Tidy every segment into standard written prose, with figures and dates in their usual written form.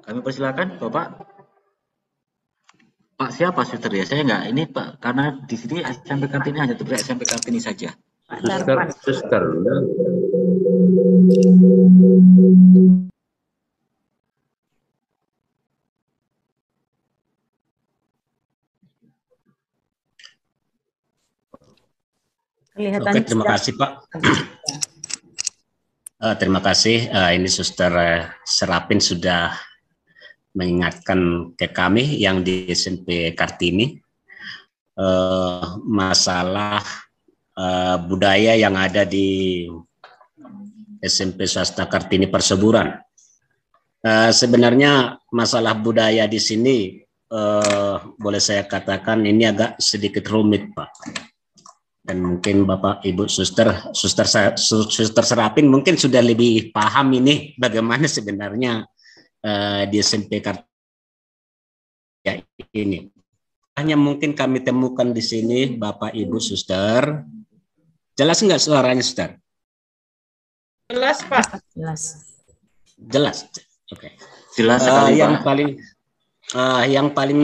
Kami persilakan, Bapak. Pak siapa suster ya? Saya nggak ini Pak, karena di sini SMP Kartini hanya terlihat SMP Kartini saja. Pak Suster, Darpan. suster. Kelihatannya Oke, terima kasih Pak. Terima kasih. Ini Suster Serapin sudah mengingatkan ke kami yang di SMP Kartini masalah budaya yang ada di SMP swasta Kartini Perseburan. Sebenarnya masalah budaya di sini boleh saya katakan ini agak sedikit rumit, Pak. Dan mungkin Bapak Ibu Suster Serapin mungkin sudah lebih paham ini bagaimana sebenarnya di SMP Kartini ini. Hanya mungkin kami temukan di sini Bapak Ibu Suster. Jelas nggak suaranya, Suster? Jelas, Pak. Jelas. Jelas. Oke. Jelas sekali, Pak. Pak. Yang paling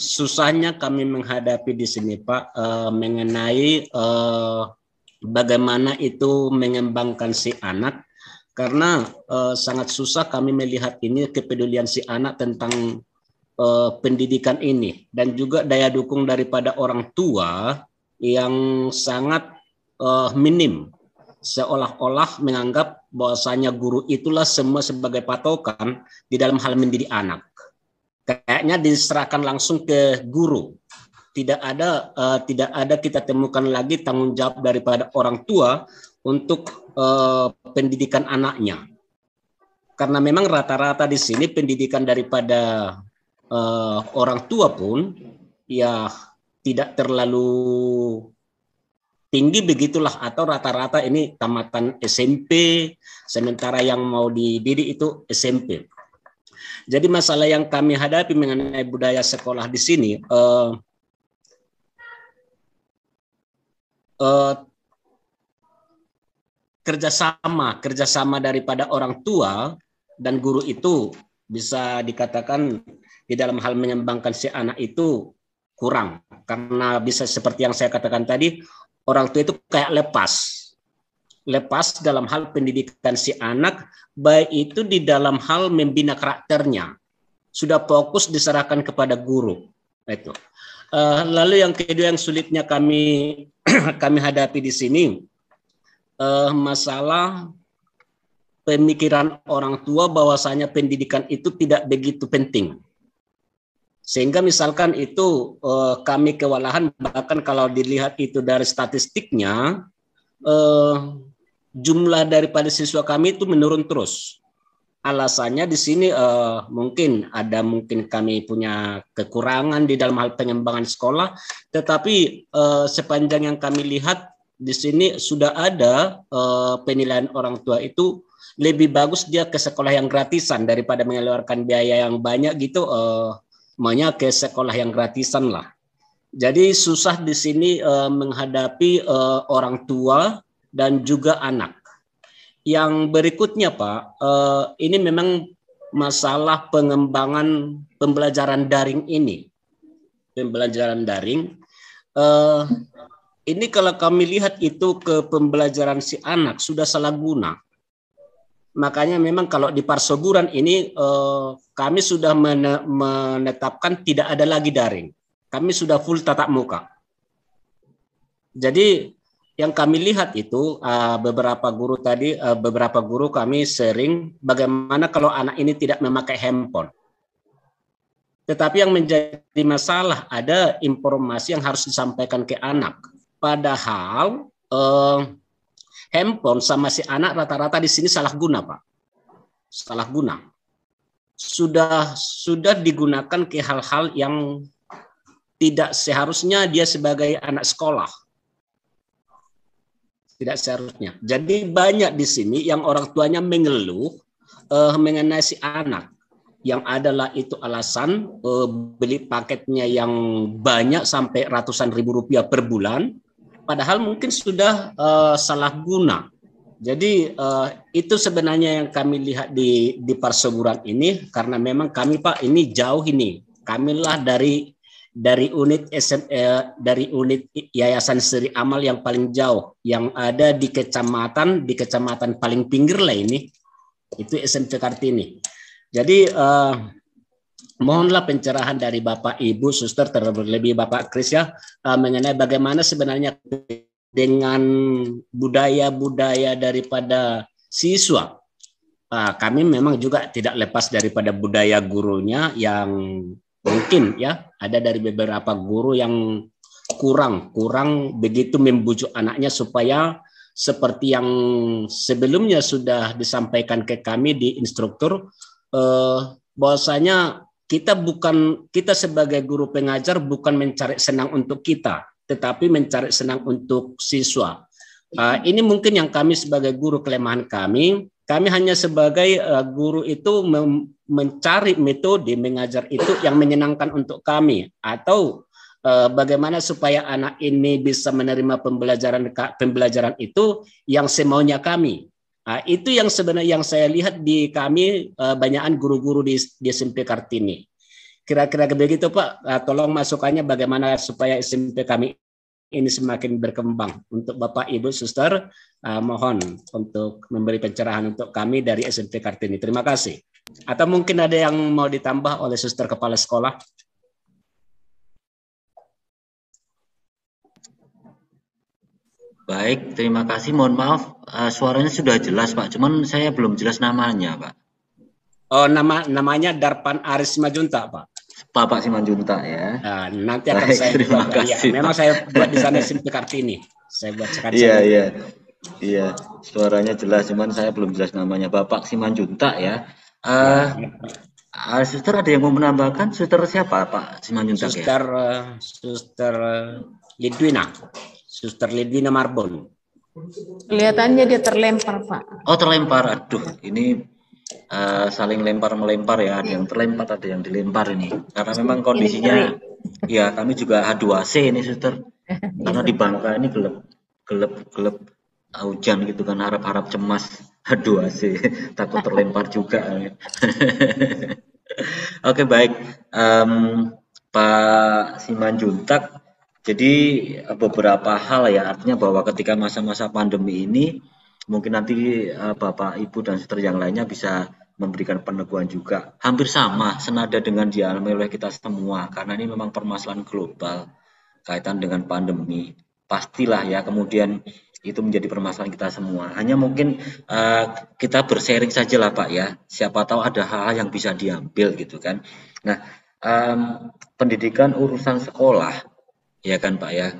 susahnya kami menghadapi di sini, Pak, mengenai bagaimana itu mengembangkan si anak, karena sangat susah kami melihat ini kepedulian si anak tentang pendidikan ini, dan juga daya dukung daripada orang tua yang sangat minim, seolah-olah menganggap bahwasanya guru itulah semua sebagai patokan di dalam hal mendidik anak. Kayaknya diserahkan langsung ke guru. Tidak ada kita temukan lagi tanggung jawab daripada orang tua untuk pendidikan anaknya. Karena memang rata-rata di sini pendidikan daripada orang tua pun ya tidak terlalu tinggi begitulah, atau rata-rata ini tamatan SMP, sementara yang mau dididik itu SMP. Jadi masalah yang kami hadapi mengenai budaya sekolah di sini, kerjasama daripada orang tua dan guru itu bisa dikatakan di dalam hal mengembangkan si anak itu kurang, karena bisa seperti yang saya katakan tadi, orang tua itu kayak lepas dalam hal pendidikan si anak, baik itu di dalam hal membina karakternya, sudah fokus diserahkan kepada guru. Itu. Lalu yang kedua yang sulitnya kami hadapi di sini, masalah pemikiran orang tua bahwasanya pendidikan itu tidak begitu penting. Sehingga misalkan itu kami kewalahan, bahkan kalau dilihat itu dari statistiknya, jumlah daripada siswa kami itu menurun terus. Alasannya di sini mungkin kami punya kekurangan di dalam hal pengembangan sekolah, tetapi sepanjang yang kami lihat di sini sudah ada penilaian orang tua itu lebih bagus dia ke sekolah yang gratisan daripada mengeluarkan biaya yang banyak gitu, maunya ke sekolah yang gratisan lah. Jadi susah di sini menghadapi orang tua dan juga anak. Yang berikutnya Pak, ini memang masalah pengembangan pembelajaran daring ini. Pembelajaran daring, ini kalau kami lihat itu ke pembelajaran si anak sudah salah guna. Makanya memang kalau di Perseburan ini kami sudah menetapkan tidak ada lagi daring. Kami sudah full tatap muka. Jadi yang kami lihat itu beberapa guru kami sering bagaimana kalau anak ini tidak memakai handphone. Tetapi yang menjadi masalah ada informasi yang harus disampaikan ke anak. Padahal handphone sama si anak rata-rata di sini salah guna, Pak. Salah guna. Sudah digunakan ke hal-hal yang tidak seharusnya dia sebagai anak sekolah. Tidak seharusnya. Jadi banyak di sini yang orang tuanya mengeluh mengenai si anak, yang adalah itu alasan beli paketnya yang banyak sampai ratusan ribu rupiah per bulan, padahal mungkin sudah salah guna. Jadi itu sebenarnya yang kami lihat di perseguran ini, karena memang kami Pak ini jauh ini. Kamilah dari unit dari unit Yayasan Seri Amal yang paling jauh, yang ada di kecamatan paling pinggir lah ini. Itu SMP Kartini. Jadi mohonlah pencerahan dari Bapak Ibu Suster, terlebih Bapak Kris ya, mengenai bagaimana sebenarnya dengan budaya-budaya daripada siswa. Kami memang juga tidak lepas daripada budaya gurunya yang mungkin ya ada dari beberapa guru yang kurang begitu membujuk anaknya supaya seperti yang sebelumnya sudah disampaikan ke kami di instruktur, bahwasanya kita sebagai guru pengajar bukan mencari senang untuk kita, tetapi mencari senang untuk siswa. Ini mungkin yang kami sebagai guru kelemahan kami. Kami hanya sebagai guru itu mencari metode mengajar itu yang menyenangkan untuk kami, atau bagaimana supaya anak ini bisa menerima pembelajaran itu yang semaunya kami. Itu yang sebenarnya yang saya lihat di kami banyakan guru-guru di SMP Kartini. Kira-kira begitu Pak. Tolong masukannya bagaimana supaya SMP kami ini semakin berkembang. Untuk Bapak Ibu Suster, mohon untuk memberi pencerahan untuk kami dari SMP Kartini. Terima kasih. Atau mungkin ada yang mau ditambah oleh Suster Kepala Sekolah? Baik, terima kasih. Mohon maaf, suaranya sudah jelas Pak, cuman saya belum jelas namanya Pak. Oh, namanya Darpan Aris Majunta Pak. Bapak Simanjunta ya. Nanti akan Baik, saya terima buat. kasih, Ya, memang Pak. saya buat di sana SMP Kartini. Saya buat sekali. Iya, suaranya jelas, cuman saya belum jelas namanya. Bapak Simanjunta ya. Suster ada yang mau menambahkan? Suster siapa Pak Simanjunta? Suster Lidwina. Suster Lidwina Marbon. Kelihatannya dia terlempar, Pak. Oh, terlempar. Aduh, ini saling lempar-melempar ya. Ada yang terlempar, ada yang dilempar ini. Karena memang kondisinya, ya kami juga H2C ini, Suster. Karena di Bangka ini gelap hujan gitu kan, harap-harap cemas. H2C, takut terlempar juga. Oke, baik. Pak Simanjuntak, jadi beberapa hal ya, artinya bahwa ketika masa-masa pandemi ini, mungkin nanti Bapak, Ibu, dan suster yang lainnya bisa memberikan peneguhan juga. Hampir sama, senada dengan dialami oleh kita semua, karena ini memang permasalahan global, kaitan dengan pandemi. Pastilah ya, kemudian itu menjadi permasalahan kita semua. Hanya mungkin kita bersharing saja lah Pak ya, siapa tahu ada hal yang bisa diambil gitu kan. Nah, pendidikan urusan sekolah, ya kan Pak ya,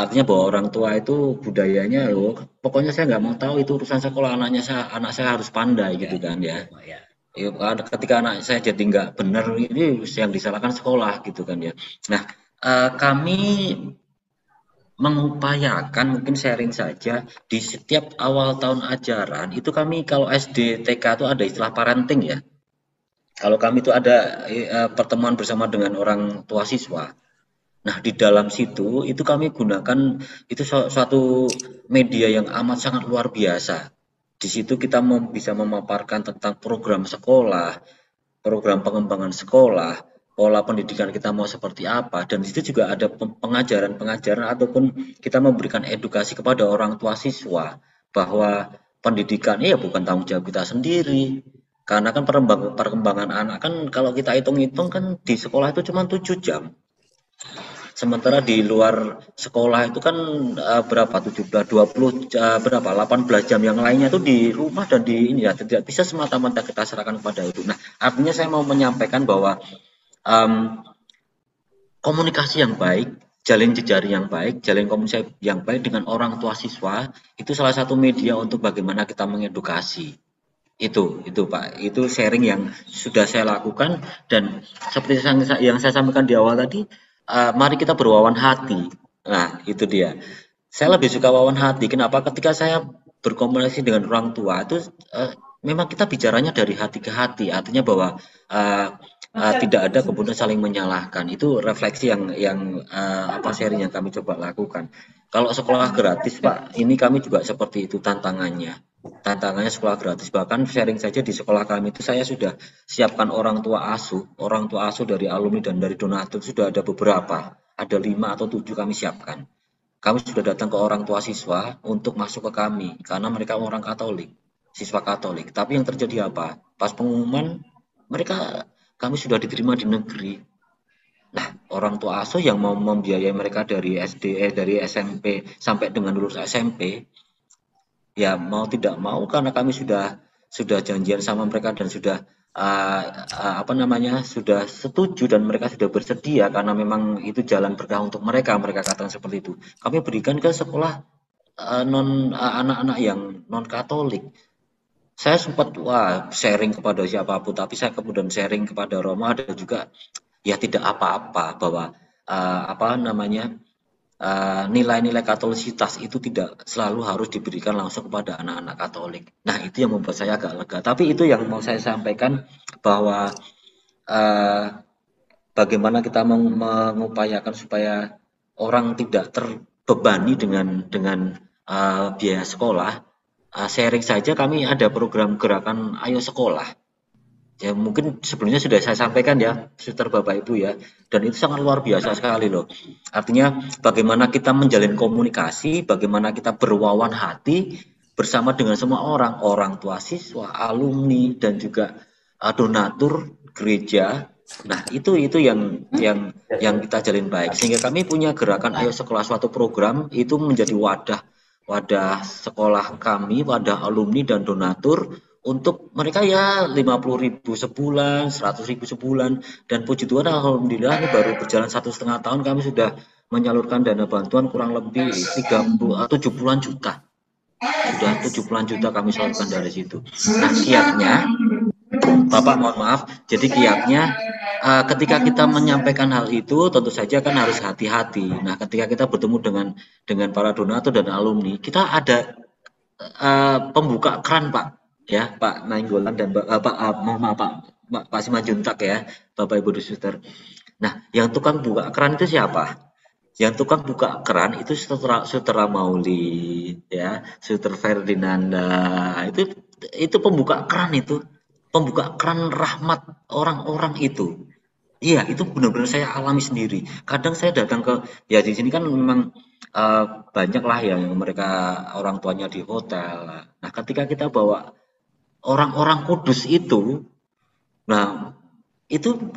artinya bahwa orang tua itu budayanya pokoknya saya nggak mau tahu itu urusan sekolah, anak saya harus pandai gitu kan ya. Ketika anak saya jadi nggak benar, ini yang disalahkan sekolah gitu kan ya. Nah, kami mengupayakan, mungkin sharing saja, di setiap awal tahun ajaran itu kami kalau SD TK itu ada istilah parenting ya. Kalau kami itu ada pertemuan bersama dengan orang tua siswa. Nah, di dalam situ itu kami gunakan itu suatu media yang amat sangat luar biasa. Di situ kita bisa memaparkan tentang program sekolah, program pengembangan sekolah, pola pendidikan kita mau seperti apa, dan di situ juga ada pengajaran-pengajaran ataupun kita memberikan edukasi kepada orang tua siswa bahwa pendidikan ya bukan tanggung jawab kita sendiri. Karena kan perkembangan anak kan kalau kita hitung-hitung kan di sekolah itu cuma 7 jam. Sementara di luar sekolah itu kan berapa 17, 20, berapa 18 jam yang lainnya itu di rumah dan di ini ya, tidak bisa semata-mata kita serahkan kepada itu. Nah, artinya saya mau menyampaikan bahwa komunikasi yang baik, jalin jejaring yang baik, jalin komunikasi yang baik dengan orang tua siswa itu salah satu media untuk bagaimana kita mengedukasi. Itu Pak, itu sharing yang sudah saya lakukan, dan seperti yang saya sampaikan di awal tadi, mari kita berwawan hati. Nah, itu dia. Saya lebih suka wawan hati. Kenapa? Ketika saya berkomunikasi dengan orang tua itu memang kita bicaranya dari hati ke hati. Artinya bahwa tidak ada kemudian saling menyalahkan. Itu refleksi yang sharing yang kami coba lakukan. Kalau sekolah gratis Pak, ini kami juga seperti itu tantangannya. Tantangannya sekolah gratis, bahkan sharing saja di sekolah kami itu saya sudah siapkan orang tua asuh dari alumni dan dari donatur sudah ada beberapa, ada 5 atau 7 kami siapkan. Kami sudah datang ke orang tua siswa untuk masuk ke kami karena mereka orang Katolik, siswa Katolik. Tapi yang terjadi apa? Pas pengumuman mereka kami sudah diterima di negeri. Nah, orang tua asuh yang mau membiayai mereka dari SD, dari SMP sampai dengan lulus SMP, ya mau tidak mau karena kami sudah janjian sama mereka dan sudah sudah setuju dan mereka sudah bersedia karena memang itu jalan berkah untuk mereka katakan seperti itu. Kami berikan ke sekolah anak-anak yang non Katolik. Saya sempat sharing kepada siapapun, tapi saya kemudian sharing kepada Romo, ada juga ya tidak apa-apa bahwa nilai-nilai katolisitas itu tidak selalu harus diberikan langsung kepada anak-anak Katolik. Nah, itu yang membuat saya agak lega. Tapi itu yang mau saya sampaikan bahwa bagaimana kita mengupayakan supaya orang tidak terbebani dengan biaya sekolah. Sharing saja kami ada program gerakan Ayo Sekolah. Ya mungkin sebelumnya sudah saya sampaikan ya, Suster Bapak Ibu ya, dan itu sangat luar biasa sekali loh. Artinya bagaimana kita menjalin komunikasi, bagaimana kita berwawan hati bersama dengan semua orang tua siswa, alumni dan juga donatur gereja. Nah, itu yang kita jalin baik. Sehingga kami punya gerakan Ayo Sekolah, suatu program itu menjadi wadah sekolah kami, wadah alumni dan donatur untuk mereka ya 50.000 sebulan, 100.000 sebulan, dan puji Tuhan alhamdulillah ini baru berjalan 1,5 tahun kami sudah menyalurkan dana bantuan kurang lebih 70-an juta. Sudah 70-an juta kami salurkan dari situ. Nah, kiatnya Bapak mohon maaf, jadi kiatnya ketika kita menyampaikan hal itu tentu saja kan harus hati-hati. Nah, ketika kita bertemu dengan para donatur dan alumni, kita ada pembuka keran Pak, ya Pak Nainggolan dan mohon maaf Pak Simanjuntak ya, Bapak Ibu Suster. Nah, yang tukang buka keran itu siapa? Yang tukang buka keran itu Saudara Mauli, ya, Suster Ferdinanda, itu pembuka keran itu. Pembuka keran rahmat orang-orang itu. Iya, itu benar-benar saya alami sendiri. Kadang saya datang ya di sini kan memang banyak lah yang mereka orang tuanya di hotel. Nah, ketika kita bawa orang-orang kudus itu, nah itu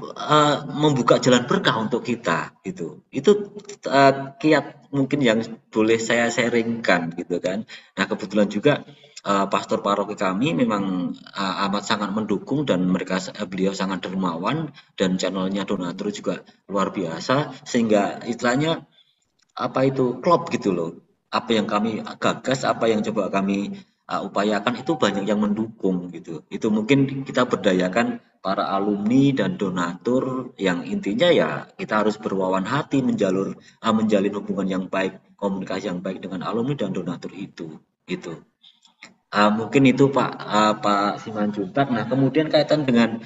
membuka jalan berkah untuk kita gitu. Itu kiat mungkin yang boleh saya sharingkan gitu kan. Nah, kebetulan juga pastor paroki kami memang amat sangat mendukung dan beliau sangat dermawan dan channelnya donatur juga luar biasa sehingga istilahnya klop gitu loh. Apa yang kami gagas, apa yang coba kami upayakan itu banyak yang mendukung gitu. Itu mungkin kita berdayakan para alumni dan donatur yang intinya ya kita harus berwawan hati menjalin hubungan yang baik, komunikasi yang baik dengan alumni dan donatur itu gitu. Mungkin itu Pak Simanjuntak. Nah, kemudian kaitan dengan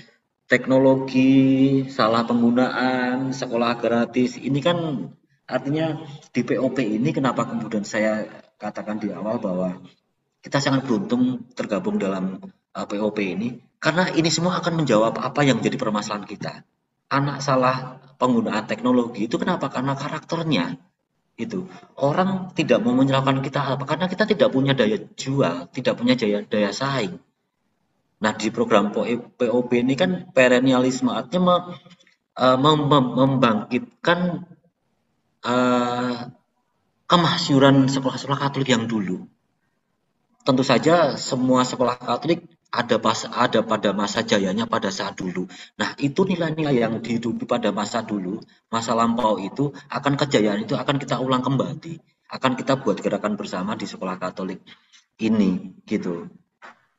teknologi, salah penggunaan, sekolah gratis, ini kan artinya di POP ini kenapa kemudian saya katakan di awal bahwa kita sangat beruntung tergabung dalam POP ini, karena ini semua akan menjawab apa yang menjadi permasalahan kita. Anak salah penggunaan teknologi itu kenapa? Karena karakternya. Itu orang tidak mau menyalahkan kita apa karena kita tidak punya daya jual, tidak punya daya saing. Nah, di program POP ini kan perennialisme artinya membangkitkan kemasyuran sekolah-sekolah Katolik yang dulu. Tentu saja semua sekolah Katolik ada pada masa jayanya pada saat dulu. Nah, itu nilai-nilai yang dihidupi pada masa dulu, masa lampau itu, kejayaan itu akan kita ulang kembali. Akan kita buat gerakan bersama di sekolah Katolik ini, gitu.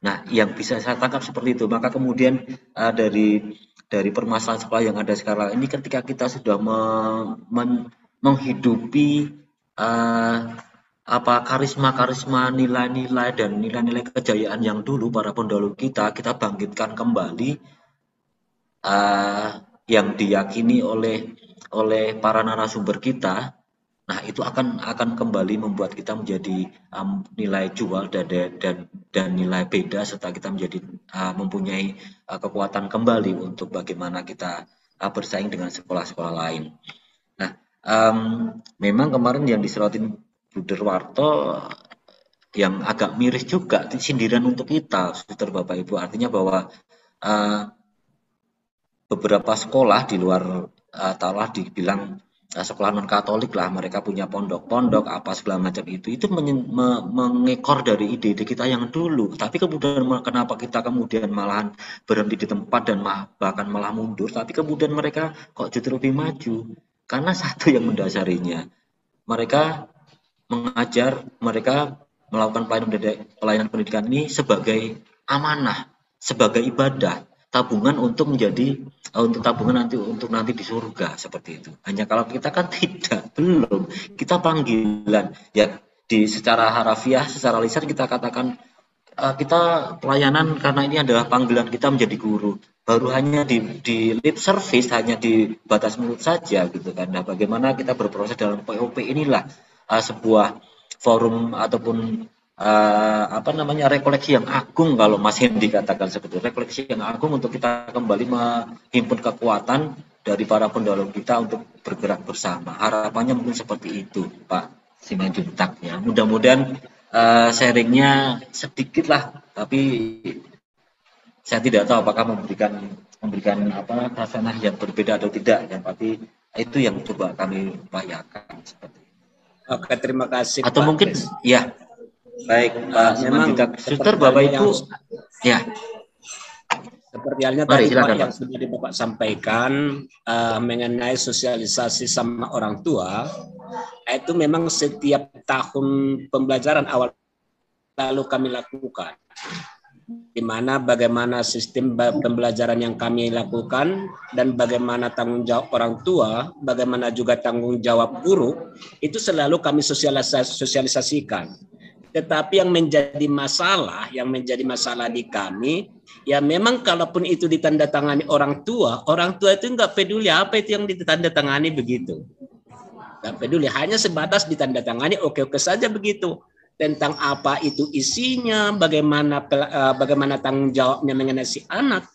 Nah, yang bisa saya tangkap seperti itu. Maka kemudian dari permasalahan sekolah yang ada sekarang ini, ketika kita sudah menghidupi karisma nilai-nilai dan nilai-nilai kejayaan yang dulu para pendahulu kita bangkitkan kembali, yang diyakini oleh para narasumber kita, nah itu akan kembali membuat kita menjadi nilai jual dan nilai beda, serta kita menjadi mempunyai kekuatan kembali untuk bagaimana kita bersaing dengan sekolah-sekolah lain. Nah, memang kemarin yang diserotin Bu Derwarto yang agak miris juga, sindiran untuk kita, Suster Bapak Ibu, artinya bahwa beberapa sekolah di luar taruhlah dibilang sekolah non Katolik lah, mereka punya pondok-pondok apa segala macam itu mengekor dari ide-ide kita yang dulu. Tapi kemudian kenapa kita kemudian malahan berhenti di tempat dan bahkan malah mundur, tapi kemudian mereka kok justru lebih maju? Karena satu yang mendasarinya, mereka mengajar, mereka melakukan pelayanan pendidikan ini sebagai amanah, sebagai ibadah, tabungan untuk tabungan untuk nanti di surga, seperti itu. Hanya kalau kita kan tidak, belum, kita panggilan ya, secara harafiah, secara lisan kita katakan kita pelayanan karena ini adalah panggilan kita menjadi guru. Baru hanya di lip service, hanya di batas mulut saja gitu kan. Nah, bagaimana kita berproses dalam POP inilah sebuah forum ataupun rekoleksi yang agung, kalau Mas Hendy katakan seperti itu, rekoleksi yang agung untuk kita kembali menghimpun kekuatan dari para pendahulu kita untuk bergerak bersama. Harapannya mungkin seperti itu, Pak Simanjuntak ya. Mudah-mudahan sharingnya sedikit lah, tapi saya tidak tahu apakah memberikan hasanah yang berbeda atau tidak, dan tapi itu yang coba kami upayakan seperti itu. Oke, terima kasih atau Pak mungkin Chris. Ya baik Pak Simanjuntak, Suster Bapak Ibu ya. Seperti halnya tadi Pak yang sudah Bapak sampaikan mengenai sosialisasi sama orang tua, itu memang setiap tahun pembelajaran awal lalu kami lakukan, di mana bagaimana sistem pembelajaran yang kami lakukan dan bagaimana tanggung jawab orang tua, bagaimana juga tanggung jawab guru, itu selalu kami sosialisasikan. Tetapi yang menjadi masalah di kami, ya memang kalaupun itu ditandatangani orang tua itu nggak peduli apa itu yang ditandatangani begitu. Nggak peduli, hanya sebatas ditandatangani oke-oke saja begitu. Tentang apa itu isinya, bagaimana tanggung jawabnya mengenai si anak,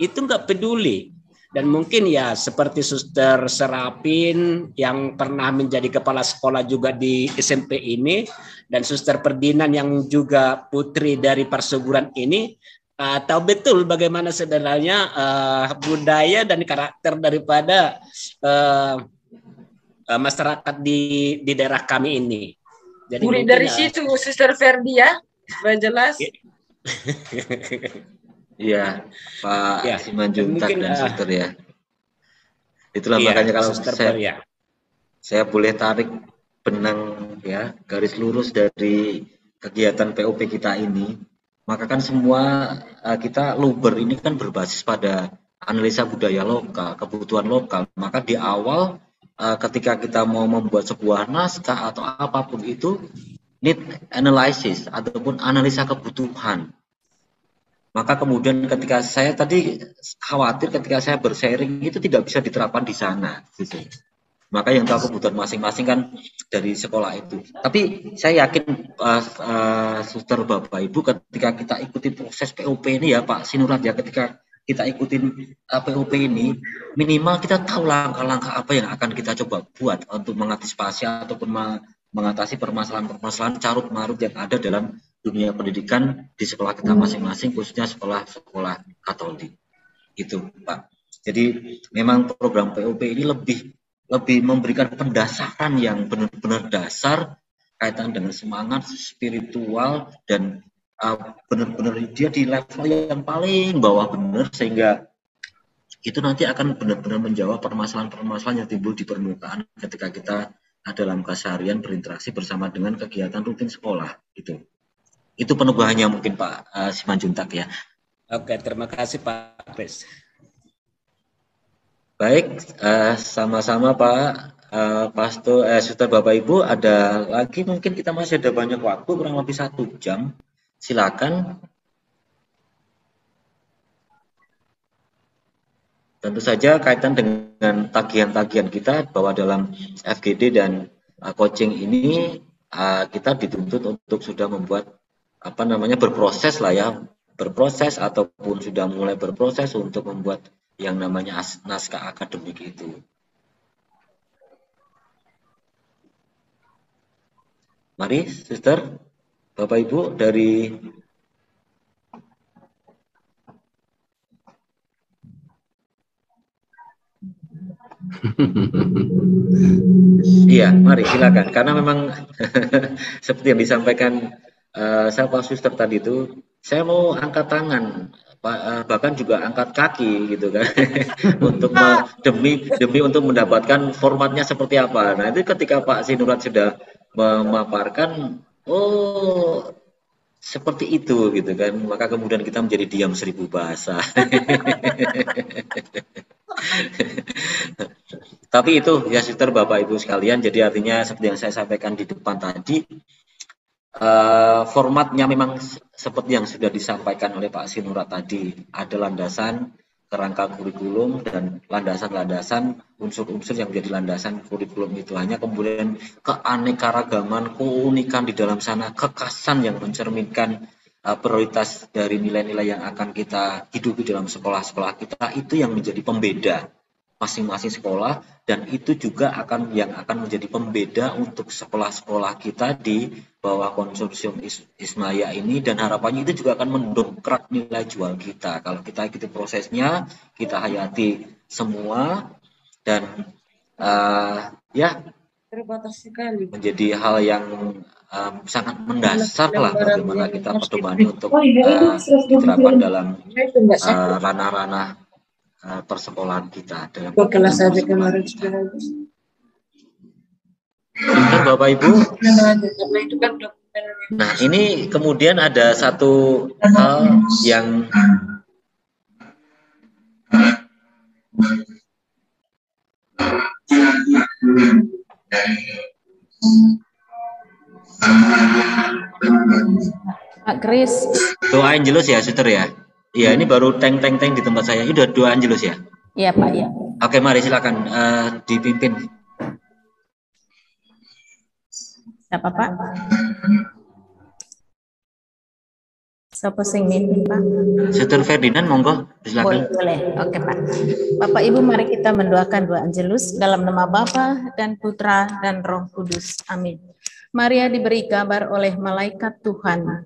itu nggak peduli. Dan mungkin ya seperti Suster Serapin yang pernah menjadi kepala sekolah juga di SMP ini, dan Suster Perdinan yang juga putri dari perseguruan ini, tahu betul bagaimana sebenarnya budaya dan karakter daripada masyarakat di daerah kami ini. Jadi mulai dari situ Suster Ferdi ya, supaya jelas. Iya, Pak Simanjuntak dan Suster ya. Itulah makanya kalau saya boleh tarik benang ya, garis lurus dari kegiatan POP kita ini, maka kan semua kita Luber ini kan berbasis pada analisa budaya lokal, kebutuhan lokal. Maka di awal ketika kita mau membuat sebuah naskah atau apapun itu, need analysis ataupun analisa kebutuhan. Maka kemudian ketika saya tadi khawatir ketika saya bersharing itu tidak bisa diterapkan di sana, gitu. Maka yang tahu kebutuhan masing-masing kan dari sekolah itu. Tapi saya yakin Suster Bapak Ibu, ketika kita ikuti proses POP ini ya Pak Sinurat ya, ketika kita ikutin POP ini, minimal kita tahu langkah-langkah apa yang akan kita coba buat untuk mengantisipasi ataupun mengatasi permasalahan-permasalahan carut-marut yang ada dalam dunia pendidikan di sekolah kita masing-masing, khususnya sekolah-sekolah Katolik. Itu Pak. Jadi memang program POP ini lebih memberikan pendasaran yang benar-benar dasar kaitan dengan semangat spiritual dan benar-benar dia di level yang paling bawah benar, sehingga itu nanti akan benar-benar menjawab permasalahan-permasalahan yang timbul di permukaan ketika kita dalam keseharian berinteraksi bersama dengan kegiatan rutin sekolah. Itu penugahannya mungkin Pak Simanjuntak ya. Oke, terima kasih Pak Chris. Baik, sama-sama Pak Suster Bapak Ibu, ada lagi mungkin kita masih ada banyak waktu, kurang lebih 1 jam. Silakan. Tentu saja kaitan dengan tagihan-tagihan kita bahwa dalam FGD dan coaching ini kita dituntut untuk sudah membuat berproses lah ya, berproses ataupun sudah mulai berproses untuk membuat yang namanya naskah akademik itu. Mari, Suster, Bapak Ibu dari iya, mari silakan. Karena memang seperti yang disampaikan siapa Suster tadi itu, saya mau angkat tangan, bahkan juga angkat kaki gitu kan, untuk demi untuk mendapatkan formatnya seperti apa. Nah itu ketika Pak Sinurat sudah memaparkan, oh seperti itu gitu kan, maka kemudian kita menjadi diam 1000 bahasa. Tapi itu ya Sister, Bapak Ibu sekalian, jadi artinya seperti yang saya sampaikan di depan tadi, formatnya memang seperti yang sudah disampaikan oleh Pak Sinurat tadi, ada landasan kerangka kurikulum dan landasan-landasan unsur-unsur yang menjadi landasan kurikulum itu. Hanya kemudian keanekaragaman, keunikan di dalam sana, kekhasan yang mencerminkan prioritas dari nilai-nilai yang akan kita hidupi dalam sekolah-sekolah kita, itu yang menjadi pembeda masing-masing sekolah, dan itu juga akan menjadi pembeda untuk sekolah-sekolah kita di bawah konsorsium Ismaya ini, dan harapannya itu juga akan mendongkrak nilai jual kita kalau kita ikuti prosesnya, kita hayati semua, dan ya Terbatas sekali. menjadi hal yang sangat mendasar lah bagaimana kita pedomani untuk diterapkan dalam ranah-ranah persekolahan kita dalam kelas aja kemarin Bapak Ibu. Nah ini kemudian ada satu hal yang Pak Kris. Doa Angelus ya, Suster ya. Iya, ini baru teng di tempat saya. Ini udah doa Angelus ya? Iya, Pak, ya. Oke, mari silakan dipimpin. Siapa, Pak? Siapa sing mimpin, Pak? Suster Ferdinand, monggo, silakan. Boleh. Oke, Pak. Bapak Ibu, mari kita mendoakan doa Angelus dalam nama Bapa dan Putra dan Roh Kudus. Amin. Maria diberi kabar oleh malaikat Tuhan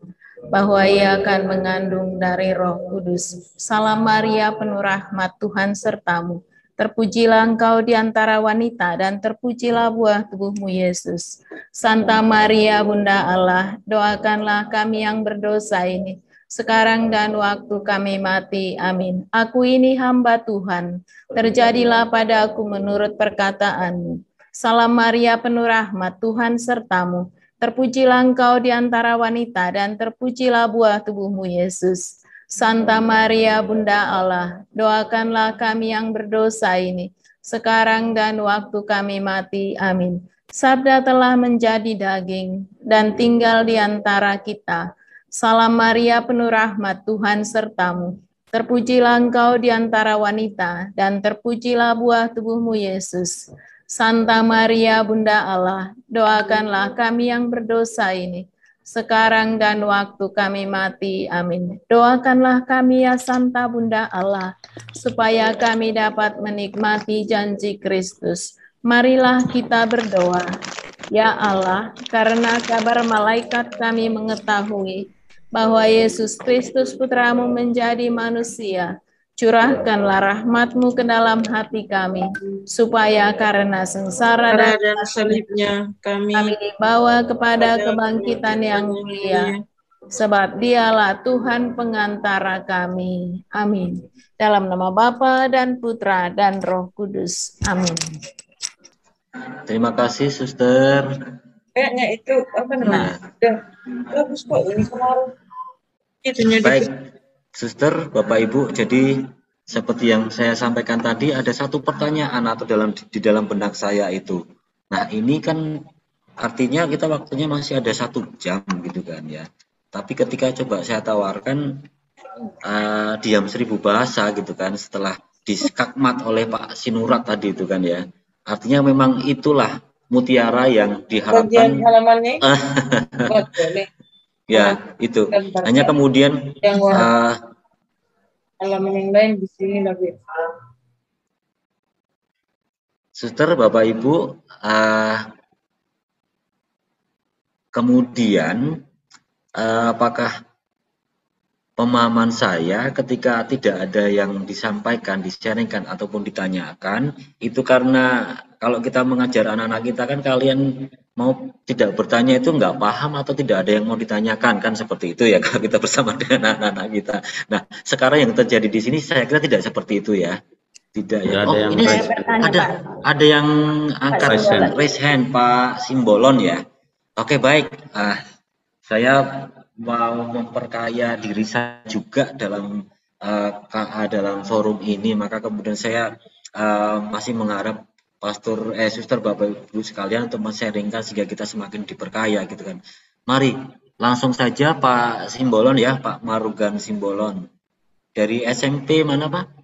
bahwa ia akan mengandung dari Roh Kudus. Salam Maria, penuh rahmat, Tuhan sertamu. Terpujilah engkau di antara wanita, dan terpujilah buah tubuhmu, Yesus. Santa Maria, Bunda Allah, doakanlah kami yang berdosa ini, sekarang dan waktu kami mati. Amin. Aku ini hamba Tuhan, terjadilah pada aku menurut perkataanmu. Salam Maria, penuh rahmat, Tuhan sertamu. Terpujilah engkau di antara wanita, dan terpujilah buah tubuhmu, Yesus. Santa Maria, Bunda Allah, doakanlah kami yang berdosa ini, sekarang dan waktu kami mati. Amin. Sabda telah menjadi daging dan tinggal di antara kita. Salam Maria, penuh rahmat, Tuhan sertamu. Terpujilah engkau di antara wanita, dan terpujilah buah tubuhmu, Yesus. Santa Maria, Bunda Allah, doakanlah kami yang berdosa ini, sekarang dan waktu kami mati. Amin. Doakanlah kami ya Santa Bunda Allah, supaya kami dapat menikmati janji Kristus. Marilah kita berdoa. Ya Allah, karena kabar malaikat kami mengetahui bahwa Yesus Kristus Putramu menjadi manusia, curahkanlah rahmat-Mu ke dalam hati kami, supaya karena sengsara dan salibnya kami dibawa kepada kebangkitan yang mulia, sebab Dialah Tuhan pengantara kami. Amin. Dalam nama Bapa dan Putra dan Roh Kudus. Amin. Terima kasih, Suster. Kayaknya itu apa namanya? Bagus kok ini kemarin. Baik, Suster, Bapak Ibu, jadi seperti yang saya sampaikan tadi, ada satu pertanyaan atau di dalam benak saya itu. Nah, ini kan artinya kita waktunya masih ada 1 jam gitu kan ya. Tapi ketika coba saya tawarkan diam 1000 bahasa gitu kan, setelah diskakmat oleh Pak Sinurat tadi itu kan ya. Artinya memang itulah mutiara yang Bagian diharapkan halamannya boleh. ya itu. Bentar, Hanya Kak. kemudian Yang warna halaman yang lain di sini lebih. Suster, Bapak Ibu, kemudian apakah pemahaman saya ketika tidak ada yang disampaikan, di-sharingkan ataupun ditanyakan, itu karena kalau kita mengajar anak-anak kita kan kalian mau tidak bertanya itu nggak paham atau tidak ada yang mau ditanyakan, kan seperti itu ya kalau kita bersama dengan anak-anak kita. Nah, sekarang yang terjadi di sini saya kira tidak seperti itu ya. Tidak ya. Nggak ada Oh, yang ini raise hand. ada yang angkat Simbolon. raise hand, Pak Simbolon ya. Oke, baik. Saya mau memperkaya diri saya juga dalam dalam forum ini, maka kemudian saya masih mengharap suster Bapak Ibu sekalian untuk men-sharingkan sehingga kita semakin diperkaya gitu kan. Mari langsung saja Pak Simbolon ya, Pak Marugan Simbolon. Dari SMP mana Pak?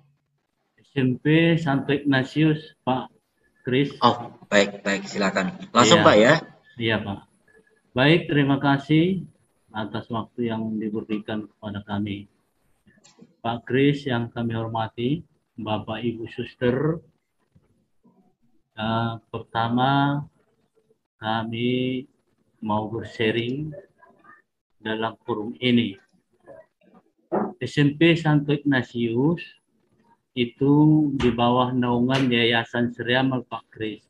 SMP Santo Ignatius, Pak Kris. Oh, baik, silakan. Langsung Iya. Pak ya. Iya, Pak. Baik, terima kasih atas waktu yang diberikan kepada kami. Pak Kris yang kami hormati, Bapak Ibu Suster, pertama kami mau bersharing dalam forum ini. SMP Santo Ignatius itu di bawah naungan Yayasan Sri Amal Pak Kris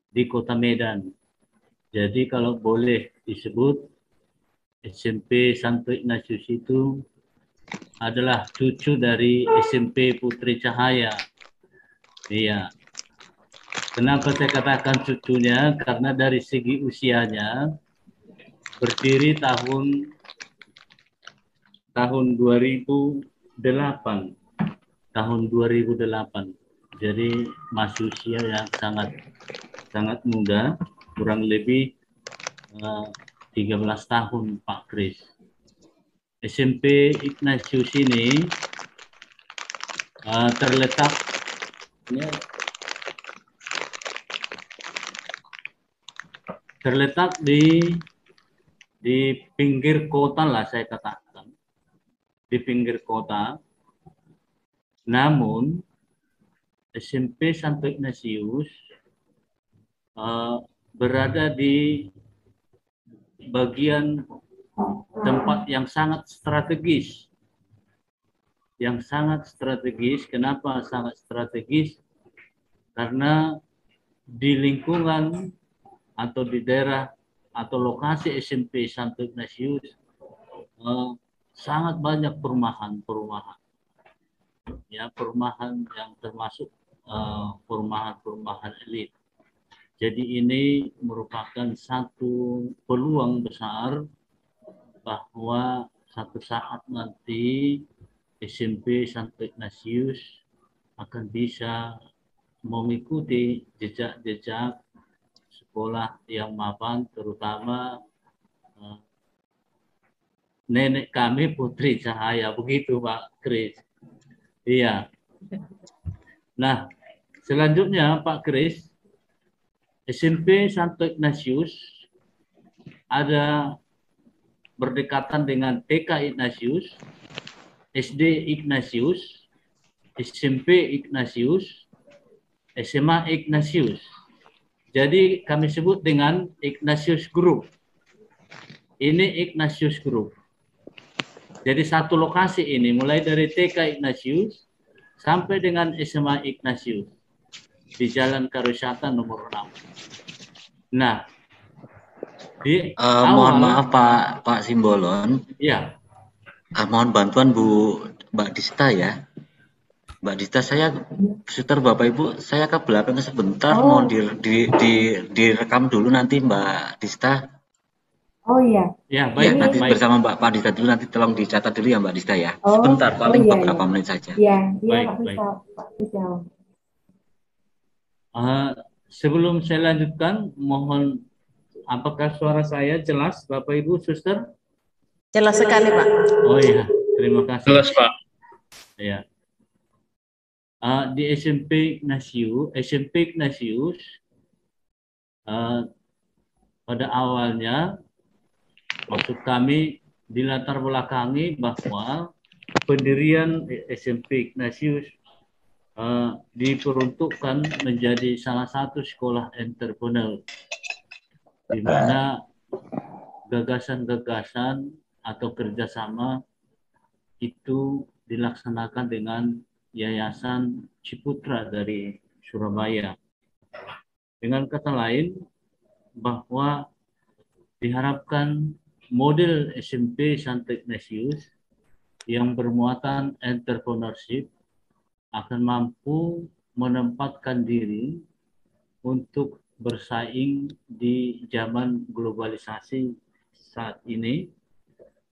di Kota Medan. Jadi kalau boleh disebut SMP Santo Ignatius itu adalah cucu dari SMP Putri Cahaya. Iya. Kenapa saya katakan cucunya? Karena dari segi usianya berdiri tahun 2008. Tahun 2008. Jadi masih usia yang sangat muda, kurang lebih 13 tahun Pak Kris. SMP Ignatius ini terletak di pinggir kota lah saya katakan, di pinggir kota. Namun SMP Santo Ignatius berada di bagian tempat yang sangat strategis. Kenapa sangat strategis? Karena di lingkungan atau di daerah atau lokasi SMP Santo Ignatius sangat banyak perumahan. Ya, perumahan yang termasuk perumahan elit. Jadi ini merupakan satu peluang besar bahwa satu saat nanti SMP Santo Ignatius akan bisa mengikuti jejak-jejak sekolah yang mapan, terutama nenek kami Putri Cahaya, begitu Pak Kris. Iya. Nah, selanjutnya Pak Kris, SMP Santo Ignatius ada berdekatan dengan TK Ignatius, SD Ignatius, SMP Ignatius, SMA Ignatius. Jadi kami sebut dengan Ignatius Group. Ini Ignatius Group. Jadi satu lokasi ini mulai dari TK Ignatius sampai dengan SMA Ignatius di Jalan Karusyata nomor 6. Nah, di mohon maaf Pak Simbolon. Iya. Mohon bantuan Mbak Dista ya. Mbak Dista, saya suster Bapak Ibu, saya ke belakang sebentar, mohon direkam dulu nanti Mbak Dista. Oh iya. Ya, baik. Ya, nanti baik. bersama Mbak Dista dulu, nanti tolong dicatat dulu ya Mbak Dista ya. Sebentar, paling beberapa menit saja. Iya, Baik, Pak Rizal. Sebelum saya lanjutkan, mohon apakah suara saya jelas, Bapak Ibu, Suster? Jelas sekali, Pak. Oh iya, terima kasih. Jelas, Pak. Ya. Di SMP Ignatius pada awalnya maksud kami dilatar belakangi bahwa pendirian SMP Ignatius diperuntukkan menjadi salah satu sekolah entrepreneur, di mana gagasan-gagasan atau kerjasama itu dilaksanakan dengan Yayasan Ciputra dari Surabaya. Dengan kata lain, bahwa diharapkan model SMP Santo Ignatius yang bermuatan entrepreneurship akan mampu menempatkan diri untuk bersaing di zaman globalisasi saat ini,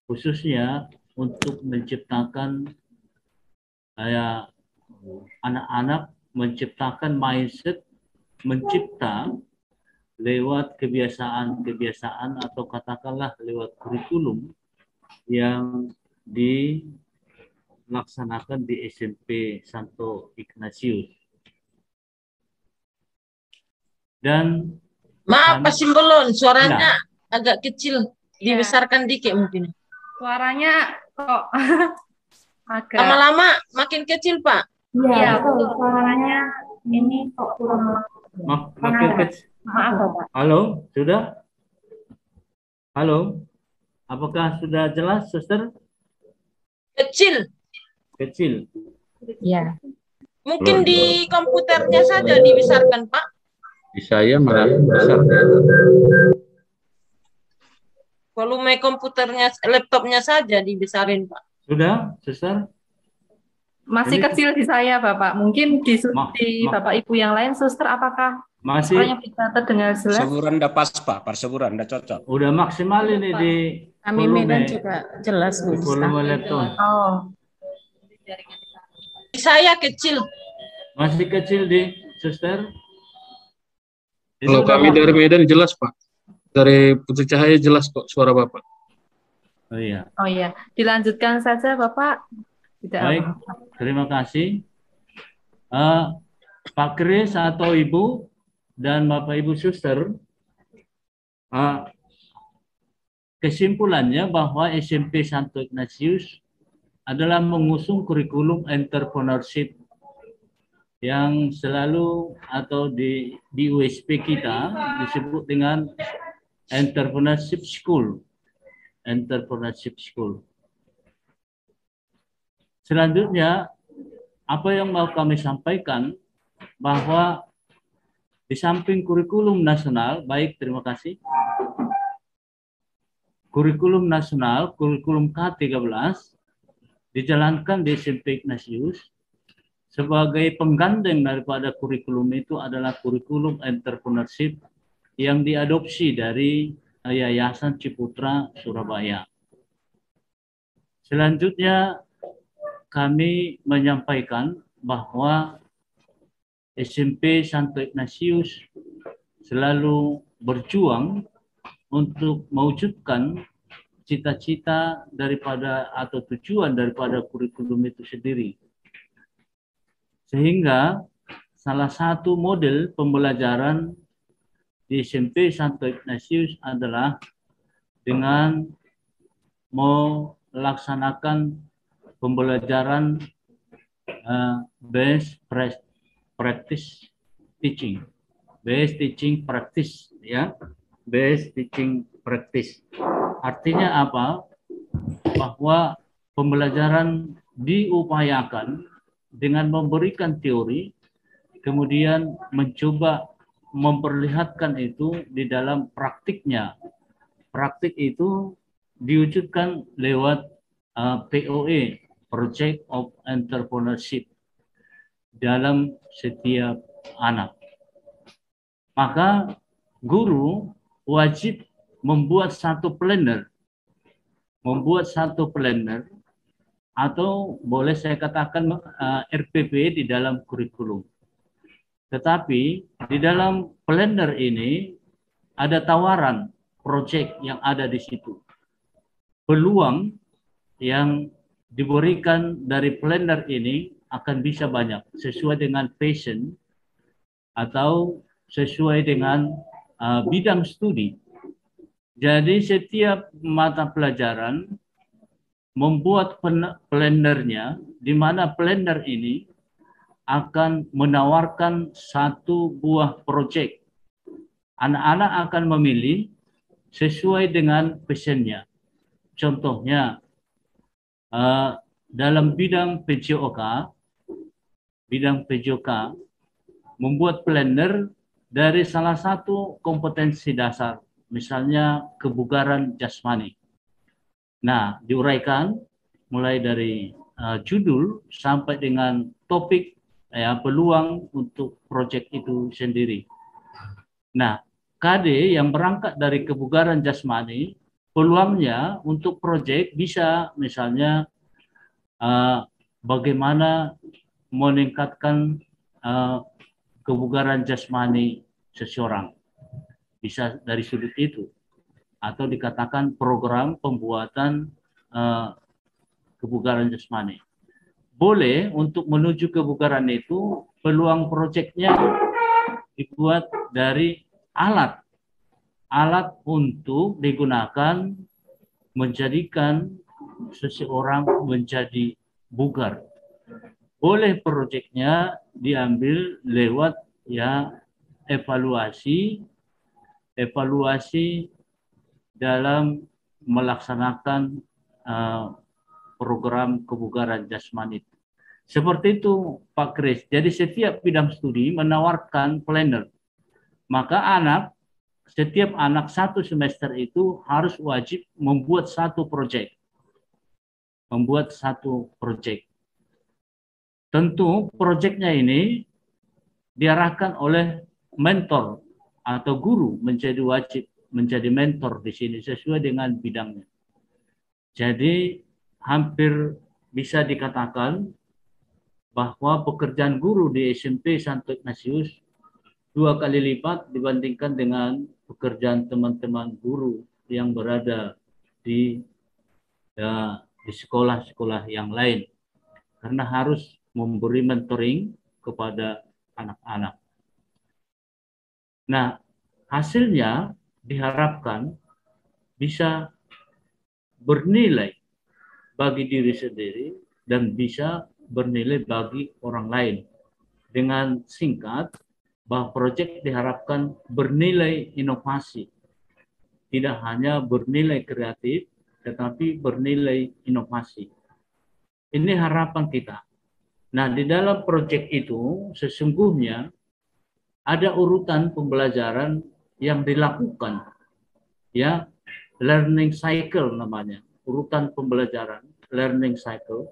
khususnya untuk menciptakan anak-anak, menciptakan mindset, mencipta lewat kebiasaan-kebiasaan atau katakanlah lewat kurikulum yang dilaksanakan di SMP Santo Ignatius. Dan maaf Pak Simbolon, suaranya agak kecil, dibesarkan dikit mungkin. Suaranya kok agak lama-lama makin kecil, Pak. Iya, betul. Suaranya ini kok kurang. Makin kecil. maaf Bapak. Halo, sudah? Halo, apakah sudah jelas, Suster? Kecil. Kecil. Iya. Mungkin di komputernya saja dibesarkan, Pak. Di saya malah besar. Volume komputernya, laptopnya saja dibesarin, Pak. Sudah, Suster? Masih Ini- kecil di saya, Bapak. Mungkin di Bapak Ibu yang lain, Suster, apakah Masih suaranya bisa terdengar jelas? Perseguran udah pas, Pak. Perseguran udah cocok. udah maksimal ini di Kami Medan juga jelas, Bu. volume laptop. Oh, Saya kecil. Masih kecil di Suster? Ini Kalau udah kami dari Medan jelas, Pak. Dari Putri Cahaya jelas kok suara Bapak. Oh iya. oh iya. Dilanjutkan saja, Bapak. Tidak Baik, apa-apa. terima kasih. Pak Kris atau Ibu dan Bapak Ibu Suster, kesimpulannya bahwa SMP Santo Ignatius adalah mengusung kurikulum entrepreneurship yang selalu atau di USP kita disebut dengan Entrepreneurship School. Entrepreneurship School. Selanjutnya, apa yang mau kami sampaikan bahwa di samping kurikulum nasional, baik terima kasih, kurikulum nasional, kurikulum K13 dijalankan di SMP Ignatius sebagai penggandeng daripada kurikulum itu adalah kurikulum entrepreneurship yang diadopsi dari Yayasan Ciputra Surabaya. Selanjutnya kami menyampaikan bahwa SMP Santo Ignatius selalu berjuang untuk mewujudkan cita-cita daripada atau tujuan daripada kurikulum itu sendiri. Sehingga salah satu model pembelajaran di SMP Santo Ignatius adalah dengan melaksanakan pembelajaran based practice teaching, based teaching practice, ya, based teaching practice. Artinya apa? Bahwa pembelajaran diupayakan dengan memberikan teori, kemudian mencoba memperlihatkan itu di dalam praktiknya. Praktik itu diwujudkan lewat POE, Project of Entrepreneurship, dalam setiap anak. Maka guru wajib membuat satu planner, atau boleh saya katakan RPP di dalam kurikulum. Tetapi di dalam planner ini ada tawaran proyek yang ada di situ. Peluang yang diberikan dari planner ini akan bisa banyak sesuai dengan passion atau sesuai dengan bidang studi. Jadi setiap mata pelajaran membuat plannernya, di mana planner ini akan menawarkan satu buah proyek. Anak-anak akan memilih sesuai dengan passionnya. Contohnya, dalam bidang PJOK membuat planner dari salah satu kompetensi dasar, misalnya kebugaran jasmani. Nah, diuraikan mulai dari judul sampai dengan topik, peluang untuk proyek itu sendiri. Nah, KD yang berangkat dari kebugaran jasmani, peluangnya untuk proyek bisa misalnya bagaimana meningkatkan kebugaran jasmani seseorang. Bisa dari sudut itu. Atau dikatakan program pembuatan kebugaran jasmani. Boleh untuk menuju kebugaran itu, peluang proyeknya dibuat dari alat untuk digunakan menjadikan seseorang menjadi bugar. Boleh proyeknya diambil lewat evaluasi dalam melaksanakan program kebugaran jasmani. Seperti itu Pak Kris. Jadi setiap bidang studi menawarkan planner. Maka setiap anak satu semester itu harus wajib membuat satu proyek. Tentu proyeknya ini diarahkan oleh mentor atau guru, wajib menjadi mentor di sini sesuai dengan bidangnya. Jadi hampir bisa dikatakan bahwa pekerjaan guru di SMP Santo Ignatius 2 kali lipat dibandingkan dengan pekerjaan teman-teman guru yang berada di sekolah-sekolah yang lain, karena harus memberi mentoring kepada anak-anak. Nah, hasilnya diharapkan bisa bernilai bagi diri sendiri dan bisa bernilai bagi orang lain. Dengan singkat, bahwa proyek diharapkan bernilai inovasi. Tidak hanya bernilai kreatif, tetapi bernilai inovasi. Ini harapan kita. Nah, di dalam proyek itu sesungguhnya ada urutan pembelajaran yang dilakukan, learning cycle namanya, urutan pembelajaran, learning cycle,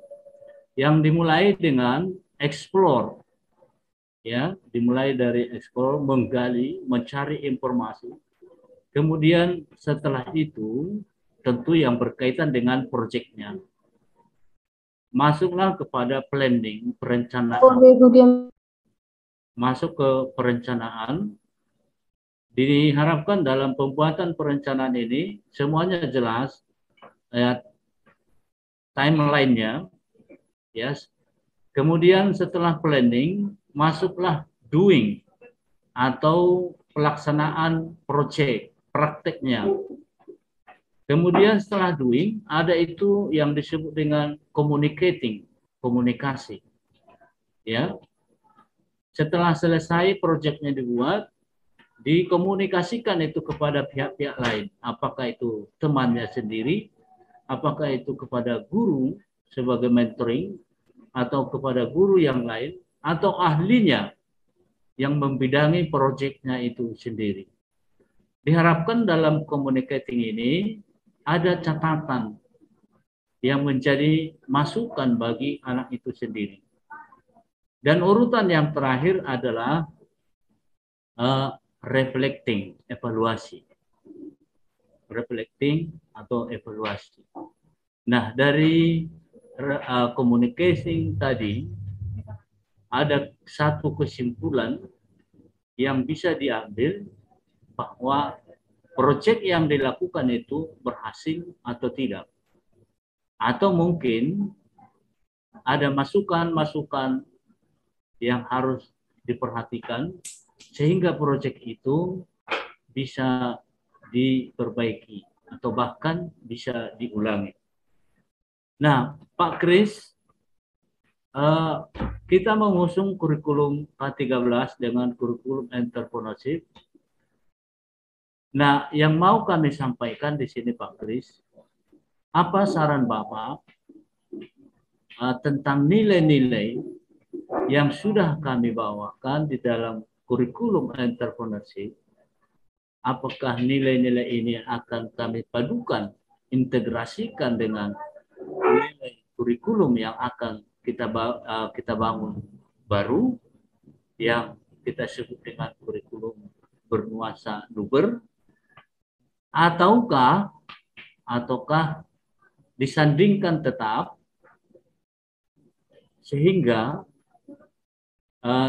yang dimulai dengan explore, dimulai dari explore, menggali, mencari informasi. Kemudian setelah itu tentu yang berkaitan dengan proyeknya. Masuklah kepada planning, perencanaan. Masuk ke perencanaan. Diharapkan dalam pembuatan perencanaan ini semuanya jelas, timeline-nya. Kemudian setelah planning, masuklah doing atau pelaksanaan proyek, prakteknya. Kemudian setelah doing, ada itu yang disebut dengan communicating, komunikasi. Setelah selesai proyeknya dibuat, dikomunikasikan itu kepada pihak-pihak lain. Apakah itu temannya sendiri, apakah itu kepada guru sebagai mentoring, atau kepada guru yang lain, atau ahlinya yang membidangi proyeknya itu sendiri. Diharapkan dalam communicating ini ada catatan yang menjadi masukan bagi anak itu sendiri. Dan urutan yang terakhir adalah reflecting, evaluasi. Reflecting atau evaluasi. Nah, dari communicating tadi ada satu kesimpulan yang bisa diambil bahwa proyek yang dilakukan itu berhasil atau tidak. Atau mungkin ada masukan-masukan yang harus diperhatikan sehingga proyek itu bisa diperbaiki atau bahkan bisa diulangi. Nah, Pak Kris, kita mengusung kurikulum K13 dengan kurikulum entrepreneurship. Nah, yang mau kami sampaikan di sini Pak Kris, apa saran Bapak tentang nilai-nilai yang sudah kami bawakan di dalam kurikulum entrepreneurship? Apakah nilai-nilai ini akan kami padukan, integrasikan dengan nilai kurikulum yang akan kita bangun baru yang kita sebut dengan kurikulum bernuansa luber, ataukah disandingkan tetap sehingga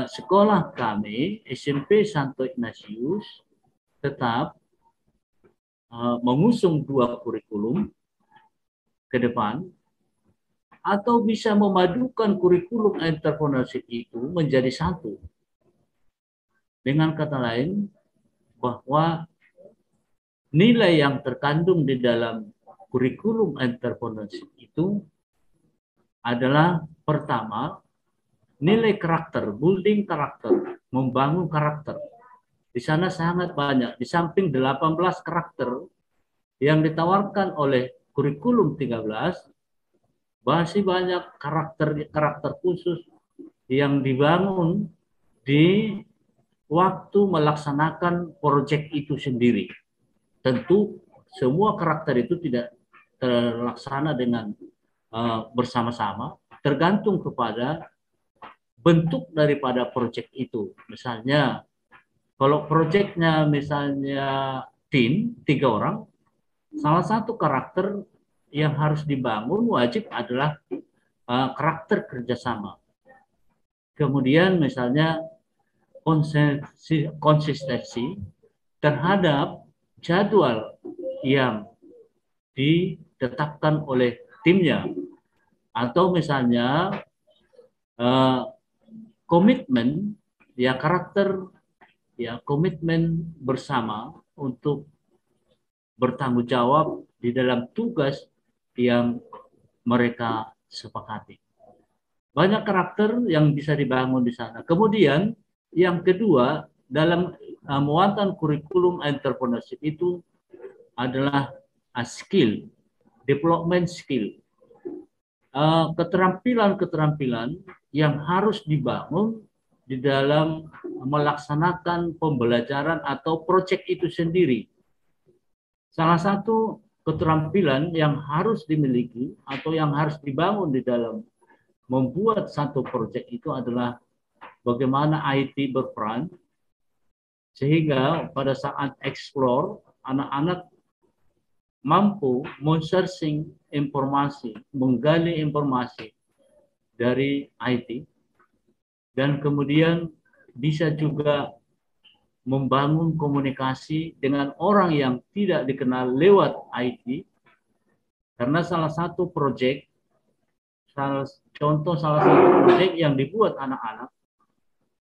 sekolah kami SMP Santo Ignatius tetap mengusung 2 kurikulum ke depan, atau bisa memadukan kurikulum entrepreneurship itu menjadi satu. Dengan kata lain, bahwa nilai yang terkandung di dalam kurikulum entrepreneurship itu adalah pertama, nilai karakter, building karakter, membangun karakter. Di sana sangat banyak, di samping 18 karakter yang ditawarkan oleh kurikulum 13, masih banyak karakter khusus yang dibangun di waktu melaksanakan proyek itu sendiri. Tentu semua karakter itu tidak terlaksana dengan bersama-sama, tergantung kepada bentuk daripada proyek itu. Misalnya, kalau proyeknya misalnya tim 3 orang, salah satu karakter yang harus dibangun wajib adalah karakter kerjasama. Kemudian misalnya konsistensi terhadap jadwal yang ditetapkan oleh timnya, atau misalnya komitmen ya, karakter ya, komitmen bersama untuk bertanggung jawab di dalam tugas yang mereka sepakati. Banyak karakter yang bisa dibangun di sana. Kemudian yang kedua, dalam muatan kurikulum entrepreneurship itu adalah skill, development skill. Keterampilan-keterampilan yang harus dibangun di dalam melaksanakan pembelajaran atau proyek itu sendiri. Salah satu keterampilan yang harus dimiliki atau yang harus dibangun di dalam membuat satu proyek itu adalah bagaimana IT berperan, sehingga pada saat explore, anak-anak mampu men-searching informasi, menggali informasi dari IT, dan kemudian bisa juga membangun komunikasi dengan orang yang tidak dikenal lewat IT, karena salah satu proyek yang dibuat anak-anak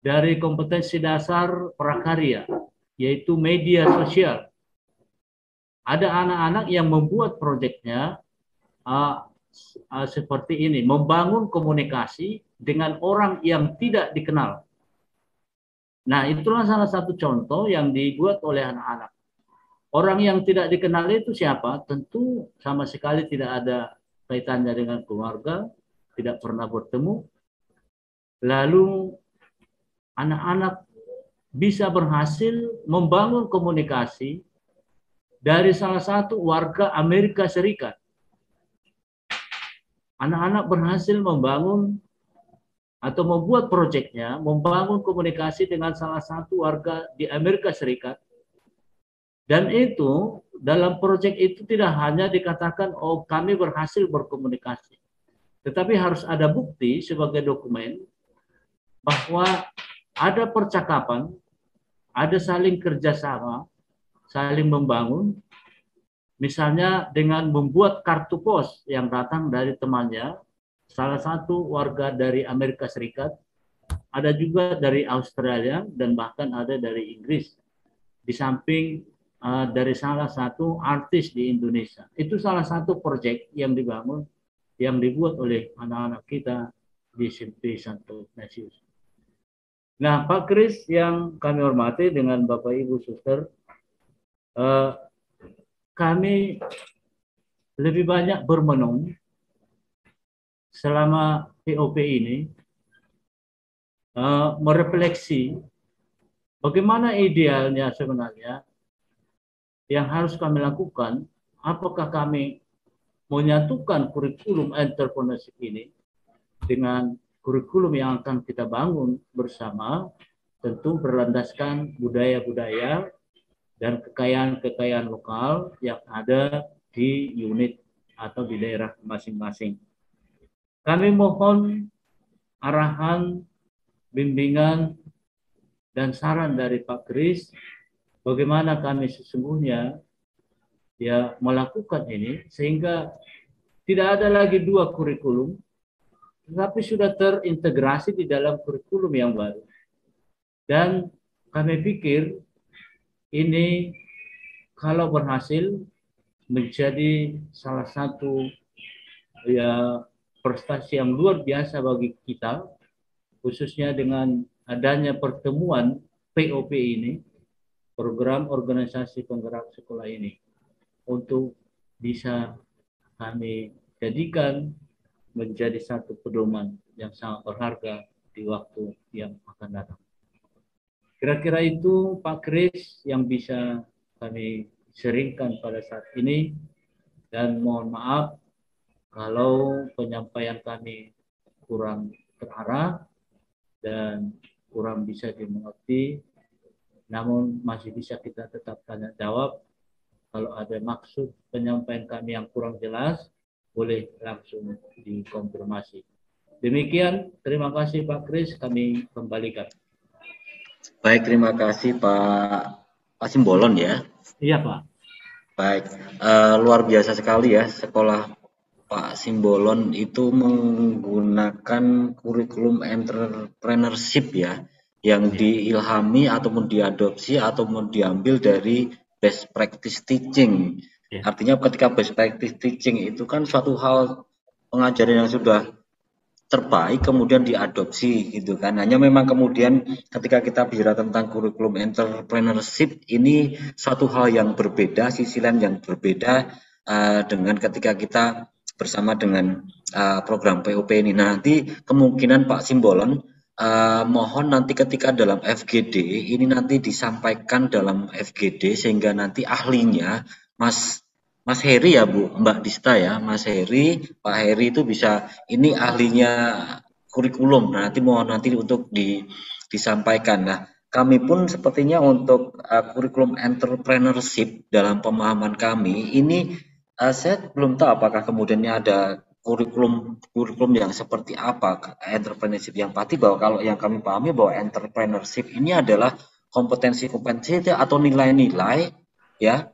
dari kompetensi dasar prakarya, yaitu media sosial. Ada anak-anak yang membuat proyeknya seperti ini, membangun komunikasi dengan orang yang tidak dikenal. Nah, itulah salah satu contoh yang dibuat oleh anak-anak. Orang yang tidak dikenal itu siapa? Tentu sama sekali tidak ada kaitannya dengan keluarga, tidak pernah bertemu. Lalu anak-anak bisa berhasil membangun komunikasi dari salah satu warga Amerika Serikat. Anak-anak berhasil membangun atau membuat proyeknya, membangun komunikasi dengan salah satu warga di Amerika Serikat. Dan itu, dalam proyek itu tidak hanya dikatakan, oh kami berhasil berkomunikasi. Tetapi harus ada bukti sebagai dokumen bahwa ada percakapan, ada saling kerjasama, saling membangun, misalnya dengan membuat kartu pos yang datang dari temannya, salah satu warga dari Amerika Serikat, ada juga dari Australia, dan bahkan ada dari Inggris. Di samping dari salah satu artis di Indonesia. Itu salah satu proyek yang dibangun, yang dibuat oleh anak-anak kita di SMP Santo Ignatius. Nah, Pak Kris yang kami hormati dengan Bapak Ibu Suster, kami lebih banyak bermenung selama POP ini, merefleksi bagaimana idealnya sebenarnya yang harus kami lakukan. Apakah kami menyatukan kurikulum entrepreneurship ini dengan kurikulum yang akan kita bangun bersama, tentu berlandaskan budaya-budaya dan kekayaan-kekayaan lokal yang ada di unit atau di daerah masing-masing. Kami mohon arahan, bimbingan, dan saran dari Pak Kris, bagaimana kami sesungguhnya ya melakukan ini, sehingga tidak ada lagi dua kurikulum, tetapi sudah terintegrasi di dalam kurikulum yang baru. Dan kami pikir ini kalau berhasil menjadi salah satu ya prestasi yang luar biasa bagi kita, khususnya dengan adanya pertemuan POP ini, program organisasi penggerak sekolah ini, untuk bisa kami jadikan menjadi satu pedoman yang sangat berharga di waktu yang akan datang. Kira-kira itu Pak Kris yang bisa kami sharingkan pada saat ini, dan mohon maaf kalau penyampaian kami kurang terarah dan kurang bisa dimengerti, namun masih bisa kita tetap tanya jawab. Kalau ada maksud penyampaian kami yang kurang jelas, boleh langsung dikonfirmasi. Demikian, terima kasih Pak Kris, kami kembalikan. Baik, terima kasih Pak Simbolon ya. Iya Pak. Baik, luar biasa sekali ya, sekolah Pak Simbolon itu menggunakan kurikulum entrepreneurship ya, yang diilhami ataupun diadopsi ataupun diambil dari best practice teaching. Artinya ketika best practice teaching itu kan suatu hal pengajaran yang sudah terbaik kemudian diadopsi gitu kan. Hanya memang kemudian ketika kita bicara tentang kurikulum entrepreneurship ini suatu hal yang berbeda, sisi lain yang berbeda dengan ketika kita bersama dengan program POP ini. Nah, nanti kemungkinan Pak Simbolon mohon nanti ketika dalam FGD ini nanti disampaikan dalam FGD sehingga nanti ahlinya Mas Heri ya Bu, Mbak Dista ya, Mas Heri, Pak Heri itu bisa, ini ahlinya kurikulum, nah, nanti mohon nanti untuk disampaikan. Nah, kami pun sepertinya untuk kurikulum entrepreneurship dalam pemahaman kami, ini saya belum tahu apakah kemudiannya ada kurikulum yang seperti apa entrepreneurship, yang pasti bahwa kalau yang kami pahami bahwa entrepreneurship ini adalah kompetensi-kompetensi atau nilai-nilai ya,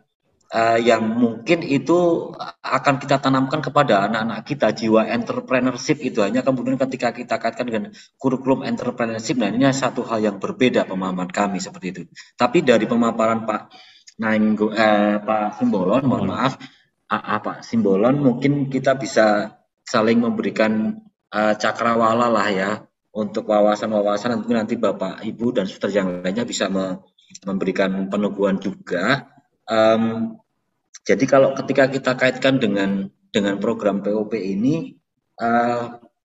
yang mungkin itu akan kita tanamkan kepada anak-anak kita, jiwa entrepreneurship itu. Hanya kemudian ketika kita kaitkan dengan kurikulum entrepreneurship, nah ini satu hal yang berbeda pemahaman kami seperti itu. Tapi dari pemaparan Pak Simbolon, mohon maaf, Pak Simbolon, mungkin kita bisa saling memberikan cakrawala lah ya, untuk wawasan-wawasan, nanti Bapak, Ibu, dan suster yang lainnya bisa memberikan peneguhan juga. Jadi kalau ketika kita kaitkan dengan program POP ini,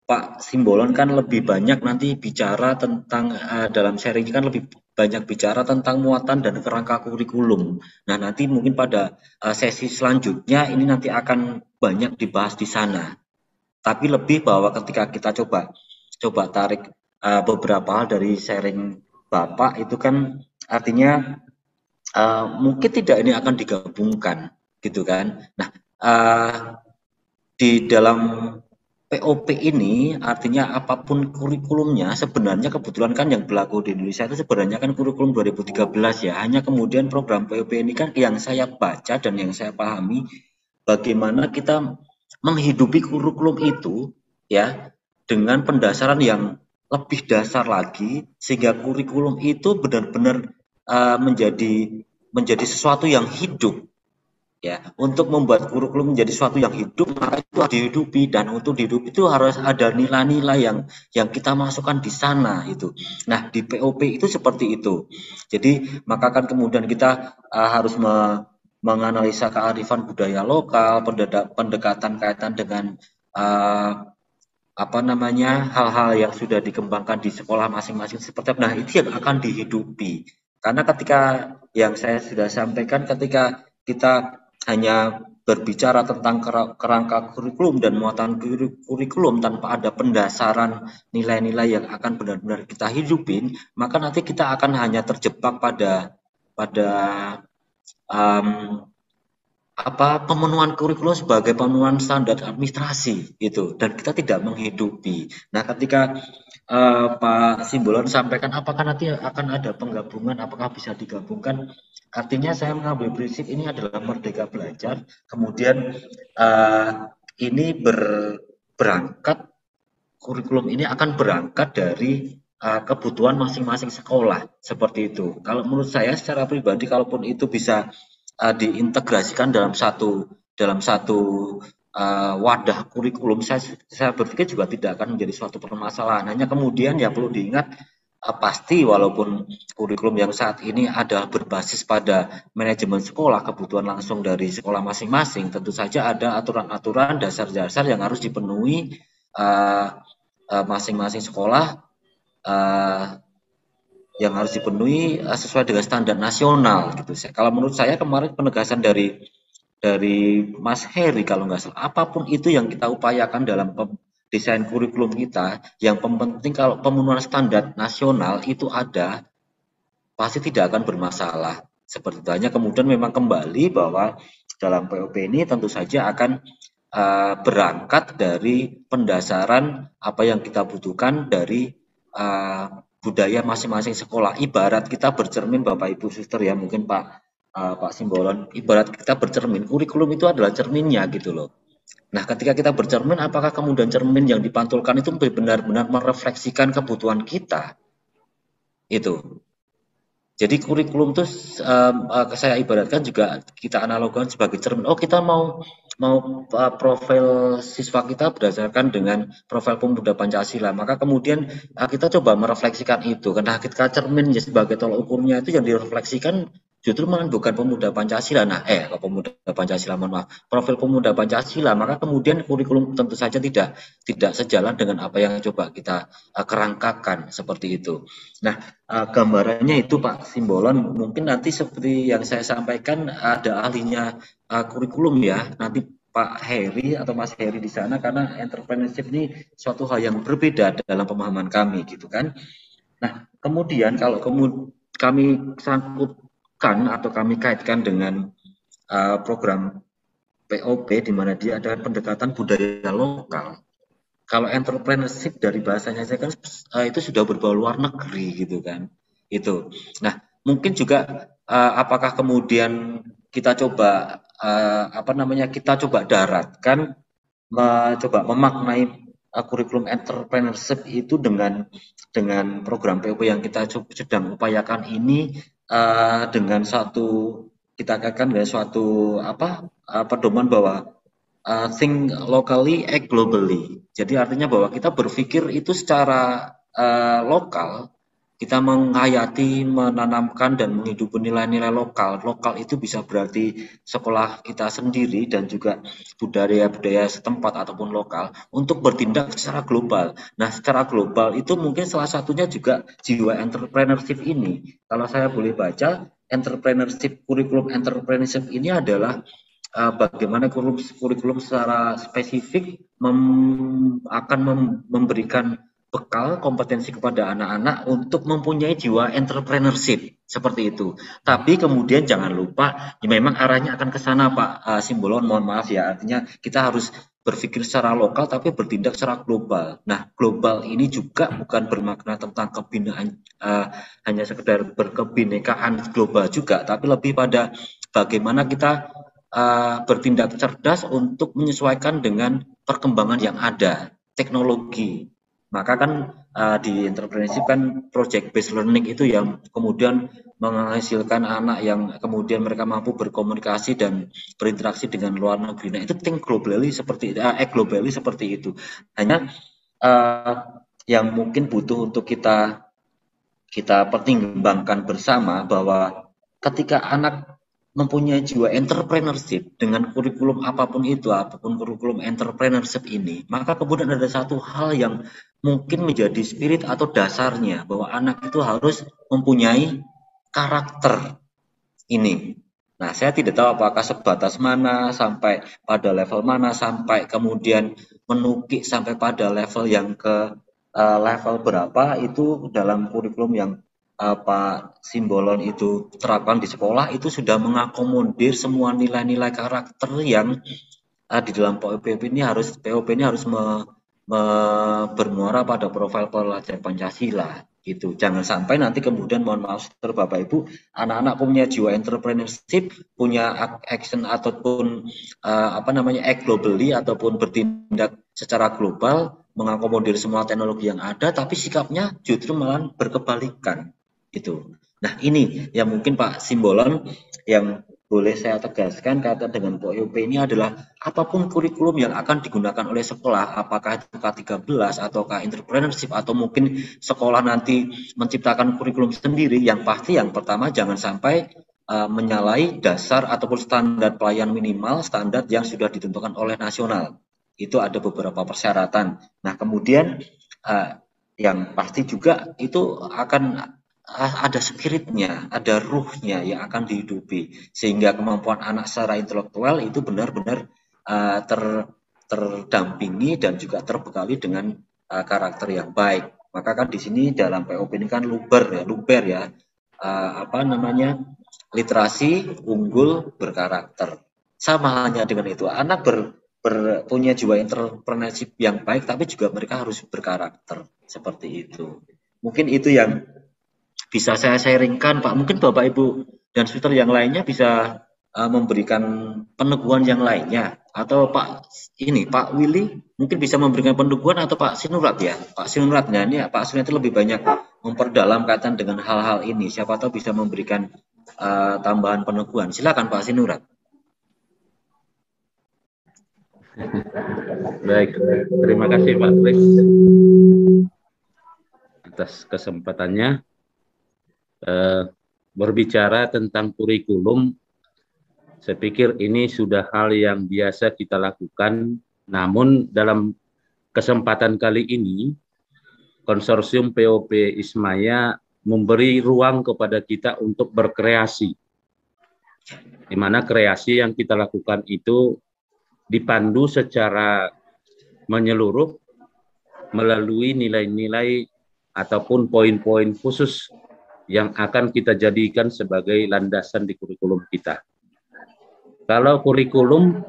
Pak Simbolon kan lebih banyak nanti bicara tentang dalam sharing kan lebih banyak bicara tentang muatan dan kerangka kurikulum. Nah, nanti mungkin pada sesi selanjutnya ini nanti akan banyak dibahas di sana. Tapi lebih bahwa ketika kita coba tarik beberapa hal dari sharing Bapak itu kan artinya mungkin tidak ini akan digabungkan gitu kan. Nah, di dalam POP ini artinya apapun kurikulumnya sebenarnya kebetulan kan yang berlaku di Indonesia itu sebenarnya kan kurikulum 2013 ya. Hanya kemudian program POP ini kan yang saya baca dan yang saya pahami bagaimana kita menghidupi kurikulum itu ya, dengan pendasaran yang lebih dasar lagi, sehingga kurikulum itu benar-benar menjadi sesuatu yang hidup. Ya, untuk membuat kurikulum menjadi sesuatu yang hidup, maka itu harus dihidupi, dan untuk dihidupi itu harus ada nilai-nilai yang kita masukkan di sana itu. Nah, di POP itu seperti itu. Jadi, maka kan kemudian kita harus menganalisa kearifan budaya lokal, pendekatan kaitan dengan hal-hal yang sudah dikembangkan di sekolah masing-masing seperti apa. Nah, itu yang akan dihidupi. Karena ketika yang saya sudah sampaikan, ketika kita hanya berbicara tentang kerangka kurikulum dan muatan kurikulum tanpa ada pendasaran nilai-nilai yang akan benar-benar kita hidupin, maka nanti kita akan hanya terjebak pada pemenuhan kurikulum sebagai pemenuhan standar administrasi itu, dan kita tidak menghidupi. Nah, ketika Pak Simbolon sampaikan apakah nanti akan ada penggabungan, apakah bisa digabungkan, artinya saya mengambil prinsip ini adalah merdeka belajar, kemudian ini berangkat, kurikulum ini akan berangkat dari kebutuhan masing-masing sekolah, seperti itu. Kalau menurut saya secara pribadi, kalaupun itu bisa diintegrasikan dalam satu wadah kurikulum, saya berpikir juga tidak akan menjadi suatu permasalahan. Hanya kemudian ya perlu diingat, pasti walaupun kurikulum yang saat ini adalah berbasis pada manajemen sekolah, kebutuhan langsung dari sekolah masing-masing, tentu saja ada aturan-aturan dasar-dasar yang harus dipenuhi masing-masing sekolah, yang harus dipenuhi sesuai dengan standar nasional gitu. Kalau menurut saya kemarin penegasan dari Mas Heri, kalau nggak salah, apapun itu yang kita upayakan dalam desain kurikulum kita, yang penting kalau pemenuhan standar nasional itu ada, pasti tidak akan bermasalah. Seperti itu. Hanya kemudian memang kembali bahwa dalam POP ini tentu saja akan berangkat dari pendasaran apa yang kita butuhkan dari budaya masing-masing sekolah. Ibarat kita bercermin, Bapak Ibu Suster ya, mungkin Pak Simbolon, ibarat kita bercermin, kurikulum itu adalah cerminnya gitu loh. Nah, ketika kita bercermin, apakah kemudian cermin yang dipantulkan itu benar-benar merefleksikan kebutuhan kita? Itu. Jadi kurikulum itu saya ibaratkan juga kita analogkan sebagai cermin. Oh, kita mau profil siswa kita berdasarkan dengan profil pemuda Pancasila, maka kemudian kita coba merefleksikan itu. Karena kita cermin sebagai tolak ukurnya itu yang direfleksikan justru malah bukan pemuda Pancasila. Nah, pemuda Pancasila, mohon maaf, profil pemuda Pancasila, maka kemudian kurikulum tentu saja tidak sejalan dengan apa yang coba kita kerangkakan, seperti itu. Nah, gambarannya itu Pak Simbolon, mungkin nanti seperti yang saya sampaikan ada ahlinya kurikulum ya, nanti Pak Heri atau Mas Heri di sana, karena entrepreneurship ini suatu hal yang berbeda dalam pemahaman kami gitu kan. Nah, kemudian kalau kami sangkutkan atau kami kaitkan dengan program POP di mana dia ada pendekatan budaya lokal. Kalau entrepreneurship dari bahasanya saya kan itu sudah berbau luar negeri gitu kan. Itu. Nah, mungkin juga apakah kemudian kita coba kita coba daratkan, coba memaknai kurikulum entrepreneurship itu dengan program POP yang kita sedang upayakan ini, dengan kita katakan dengan suatu pedoman bahwa think locally, act globally. Jadi artinya bahwa kita berpikir itu secara lokal, kita menghayati, menanamkan dan menghidupi nilai-nilai lokal. Lokal itu bisa berarti sekolah kita sendiri dan juga budaya-budaya setempat ataupun lokal untuk bertindak secara global. Nah, secara global itu mungkin salah satunya juga jiwa entrepreneurship ini. Kalau saya boleh baca, kurikulum entrepreneurship ini adalah bagaimana kurikulum secara spesifik akan memberikan bekal kompetensi kepada anak-anak untuk mempunyai jiwa entrepreneurship seperti itu. Tapi kemudian jangan lupa, ya memang arahnya akan ke sana Pak Simbolon, mohon maaf ya, artinya kita harus berpikir secara lokal tapi bertindak secara global. Nah, global ini juga bukan bermakna tentang kebinaan, hanya sekedar berkebinekaan global juga, tapi lebih pada bagaimana kita bertindak cerdas untuk menyesuaikan dengan perkembangan yang ada. teknologi. Maka kan di entrepreneurship kan project based learning itu yang kemudian menghasilkan anak yang kemudian mereka mampu berkomunikasi dan berinteraksi dengan luar negeri. Nah, itu think globally seperti globally seperti itu. Hanya yang mungkin butuh untuk kita pertimbangkan bersama bahwa ketika anak mempunyai jiwa entrepreneurship dengan kurikulum apapun itu, apapun kurikulum entrepreneurship ini, maka kemudian ada satu hal yang mungkin menjadi spirit atau dasarnya bahwa anak itu harus mempunyai karakter ini. Nah, saya tidak tahu apakah sebatas mana, sampai pada level mana, sampai kemudian menukik sampai pada level yang ke level berapa itu dalam kurikulum yang Pak Simbolon itu terapkan di sekolah itu sudah mengakomodir semua nilai-nilai karakter yang di dalam POP ini harus bermuara pada profil pelajar Pancasila gitu. Jangan sampai nanti kemudian mohon maaf Bapak Ibu, anak-anak punya jiwa entrepreneurship, punya action ataupun act globally ataupun bertindak secara global mengakomodir semua teknologi yang ada, tapi sikapnya justru malah berkebalikan gitu. Nah, ini yang mungkin Pak Simbolon yang boleh saya tegaskan kata dengan POP ini adalah apapun kurikulum yang akan digunakan oleh sekolah, apakah itu K13 ataukah entrepreneurship atau mungkin sekolah nanti menciptakan kurikulum sendiri, yang pasti yang pertama jangan sampai menyalahi dasar ataupun standar pelayan minimal, standar yang sudah ditentukan oleh nasional. Itu ada beberapa persyaratan. Nah, kemudian yang pasti juga itu akan ada spiritnya, ada ruhnya yang akan dihidupi, sehingga kemampuan anak secara intelektual itu benar-benar terdampingi dan juga terbekali dengan karakter yang baik. Maka kan di sini dalam POP ini kan luber ya, literasi unggul berkarakter. Sama halnya dengan itu, anak punya jiwa entrepreneurship yang baik, tapi juga mereka harus berkarakter seperti itu. Mungkin itu yang bisa saya sharingkan, Pak. Mungkin Bapak Ibu dan Suster yang lainnya bisa memberikan peneguhan yang lainnya, atau Pak Willy mungkin bisa memberikan peneguhan, atau Pak Sinurat ya. Pak Sinurat, nah ini Pak Sinurat itu lebih banyak memperdalam kaitan dengan hal-hal ini. Siapa tahu bisa memberikan tambahan peneguhan. Silakan Pak Sinurat. Baik, terima kasih Pak Kris atas kesempatannya. Berbicara tentang kurikulum, saya pikir ini sudah hal yang biasa kita lakukan, namun dalam kesempatan kali ini konsorsium POP Ismaya memberi ruang kepada kita untuk berkreasi, di mana kreasi yang kita lakukan itu dipandu secara menyeluruh melalui nilai-nilai ataupun poin-poin khusus yang akan kita jadikan sebagai landasan di kurikulum kita. Kalau kurikulum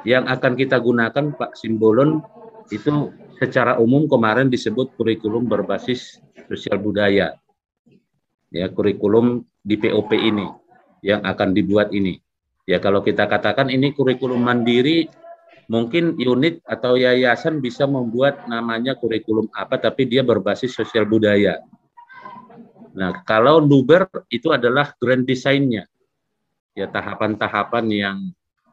yang akan kita gunakan, Pak Simbolon, itu secara umum kemarin disebut kurikulum berbasis sosial budaya. Ya, kurikulum di POP ini yang akan dibuat ini. Ya, kalau kita katakan ini kurikulum mandiri, mungkin unit atau yayasan bisa membuat namanya kurikulum apa, tapi dia berbasis sosial budaya. Nah, kalau Luber itu adalah grand design-nya, ya tahapan-tahapan yang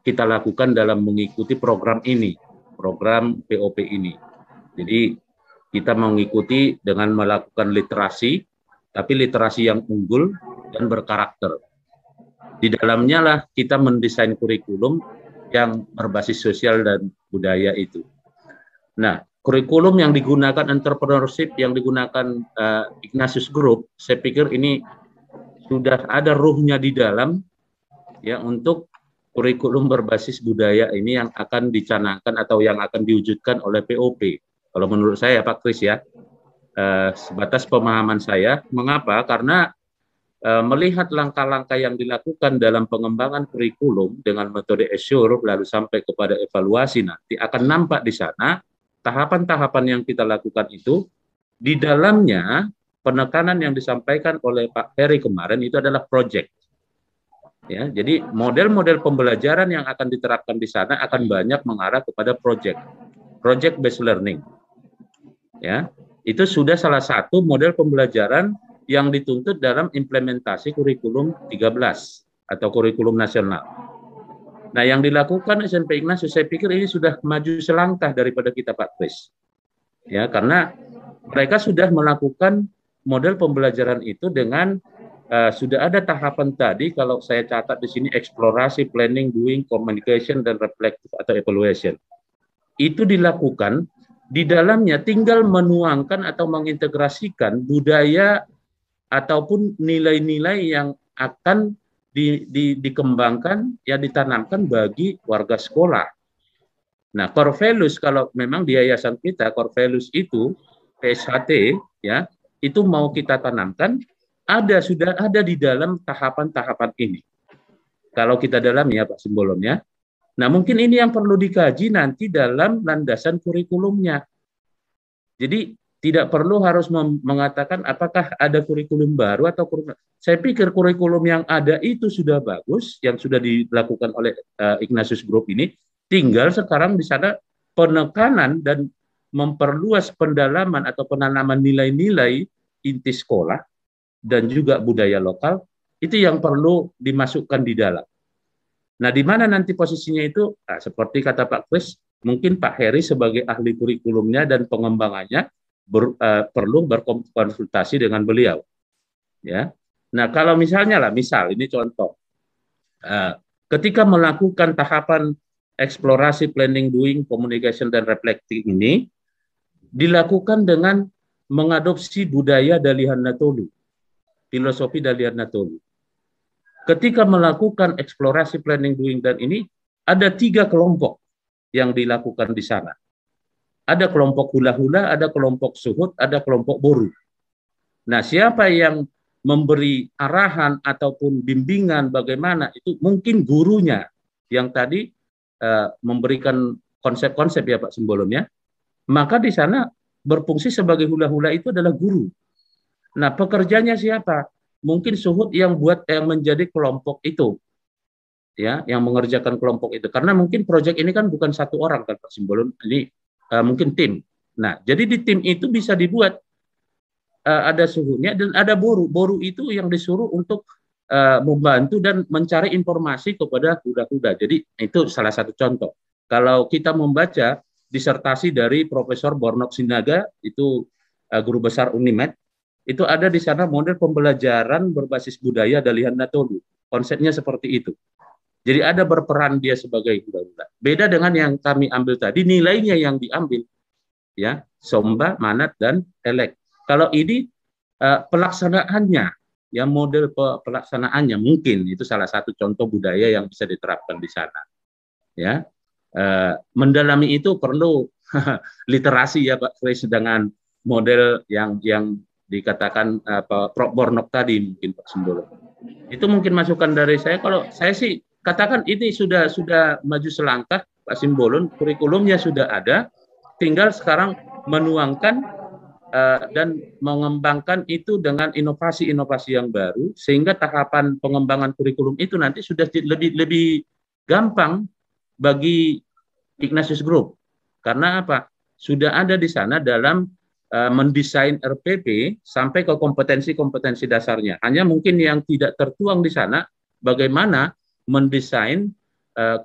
kita lakukan dalam mengikuti program ini, program POP ini. Jadi kita mengikuti dengan melakukan literasi, tapi literasi yang unggul dan berkarakter. Di dalamnya lah kita mendesain kurikulum yang berbasis sosial dan budaya itu. Nah, kurikulum yang digunakan entrepreneurship, yang digunakan Ignatius Group, saya pikir ini sudah ada ruhnya di dalam, ya, untuk kurikulum berbasis budaya ini yang akan dicanangkan atau yang akan diwujudkan oleh POP. Kalau menurut saya, Pak Kris ya, sebatas pemahaman saya. Mengapa? Karena melihat langkah-langkah yang dilakukan dalam pengembangan kurikulum dengan metode Assure, lalu sampai kepada evaluasi nanti, akan nampak di sana tahapan-tahapan yang kita lakukan itu, di dalamnya penekanan yang disampaikan oleh Pak Heri kemarin itu adalah project. Ya, jadi model-model pembelajaran yang akan diterapkan di sana akan banyak mengarah kepada project. project based learning. Ya, itu sudah salah satu model pembelajaran yang dituntut dalam implementasi kurikulum 13 atau kurikulum nasional. Nah, yang dilakukan SMP Ignatius, saya pikir ini sudah maju selangkah daripada kita, Pak Kris. Ya, karena mereka sudah melakukan model pembelajaran itu dengan sudah ada tahapan tadi, kalau saya catat di sini, eksplorasi, planning, doing, communication, dan reflective atau evaluation. Itu dilakukan, di dalamnya tinggal menuangkan atau mengintegrasikan budaya ataupun nilai-nilai yang akan dikembangkan, ya ditanamkan bagi warga sekolah. Nah, core values kalau memang di yayasan kita, core values itu PSHT, ya, itu mau kita tanamkan, sudah ada di dalam tahapan-tahapan ini. Kalau kita dalam ya Pak Simbolon ya. Nah, mungkin ini yang perlu dikaji nanti dalam landasan kurikulumnya. Jadi tidak perlu harus mengatakan apakah ada kurikulum baru atau kurikulum. Saya pikir kurikulum yang ada itu sudah bagus, yang sudah dilakukan oleh Ignatius Group ini. Tinggal sekarang di sana penekanan dan memperluas pendalaman atau penanaman nilai-nilai inti sekolah dan juga budaya lokal, itu yang perlu dimasukkan di dalam. Nah, di mana nanti posisinya itu? Nah, seperti kata Pak Kris, mungkin Pak Heri sebagai ahli kurikulumnya dan pengembangannya perlu berkonsultasi dengan beliau. Ya. Nah, kalau misalnya misal ini contoh, ketika melakukan tahapan eksplorasi, planning, doing, communication, dan reflecting ini dilakukan dengan mengadopsi budaya Dalihan Natolu, filosofi Dalihan Natolu. Ketika melakukan eksplorasi, planning, doing, dan ini ada 3 kelompok yang dilakukan di sana. Ada kelompok hula-hula, ada kelompok suhud, ada kelompok boru. Nah, siapa yang memberi arahan ataupun bimbingan bagaimana itu mungkin gurunya yang tadi memberikan konsep-konsep ya Pak Simbolon ya. Maka di sana berfungsi sebagai hula-hula itu adalah guru. Nah, pekerjanya siapa? Mungkin suhud yang menjadi kelompok itu. Ya, yang mengerjakan kelompok itu. Karena mungkin proyek ini kan bukan satu orang kan Pak Simbolon, ini mungkin tim. Nah, jadi di tim itu bisa dibuat ada suhunya dan ada boru. Boru itu yang disuruh untuk membantu dan mencari informasi kepada kuda-kuda. Jadi itu salah satu contoh. Kalau kita membaca disertasi dari Profesor Bornok Sinaga, itu guru besar Unimed, itu ada di sana model pembelajaran berbasis budaya Dalihan Natolu. Konsepnya seperti itu. Jadi ada berperan dia sebagai kuda-kuda. Beda dengan yang kami ambil tadi, nilainya yang diambil, ya, Somba, Manat, dan Elek. Kalau ini pelaksanaannya, ya model pelaksanaannya mungkin itu salah satu contoh budaya yang bisa diterapkan di sana. Ya, mendalami itu perlu literasi ya Pak Kris dengan model yang dikatakan Prof Bornok tadi mungkin Pak Sembolo. Itu mungkin masukan dari saya. Kalau saya sih katakan ini sudah maju selangkah Pak Simbolon, kurikulumnya sudah ada, tinggal sekarang menuangkan dan mengembangkan itu dengan inovasi-inovasi yang baru, sehingga tahapan pengembangan kurikulum itu nanti sudah lebih gampang bagi Ignatius Group. Karena apa? Sudah ada di sana dalam mendesain RPP sampai ke kompetensi-kompetensi dasarnya. Hanya mungkin yang tidak tertuang di sana, bagaimana mendesain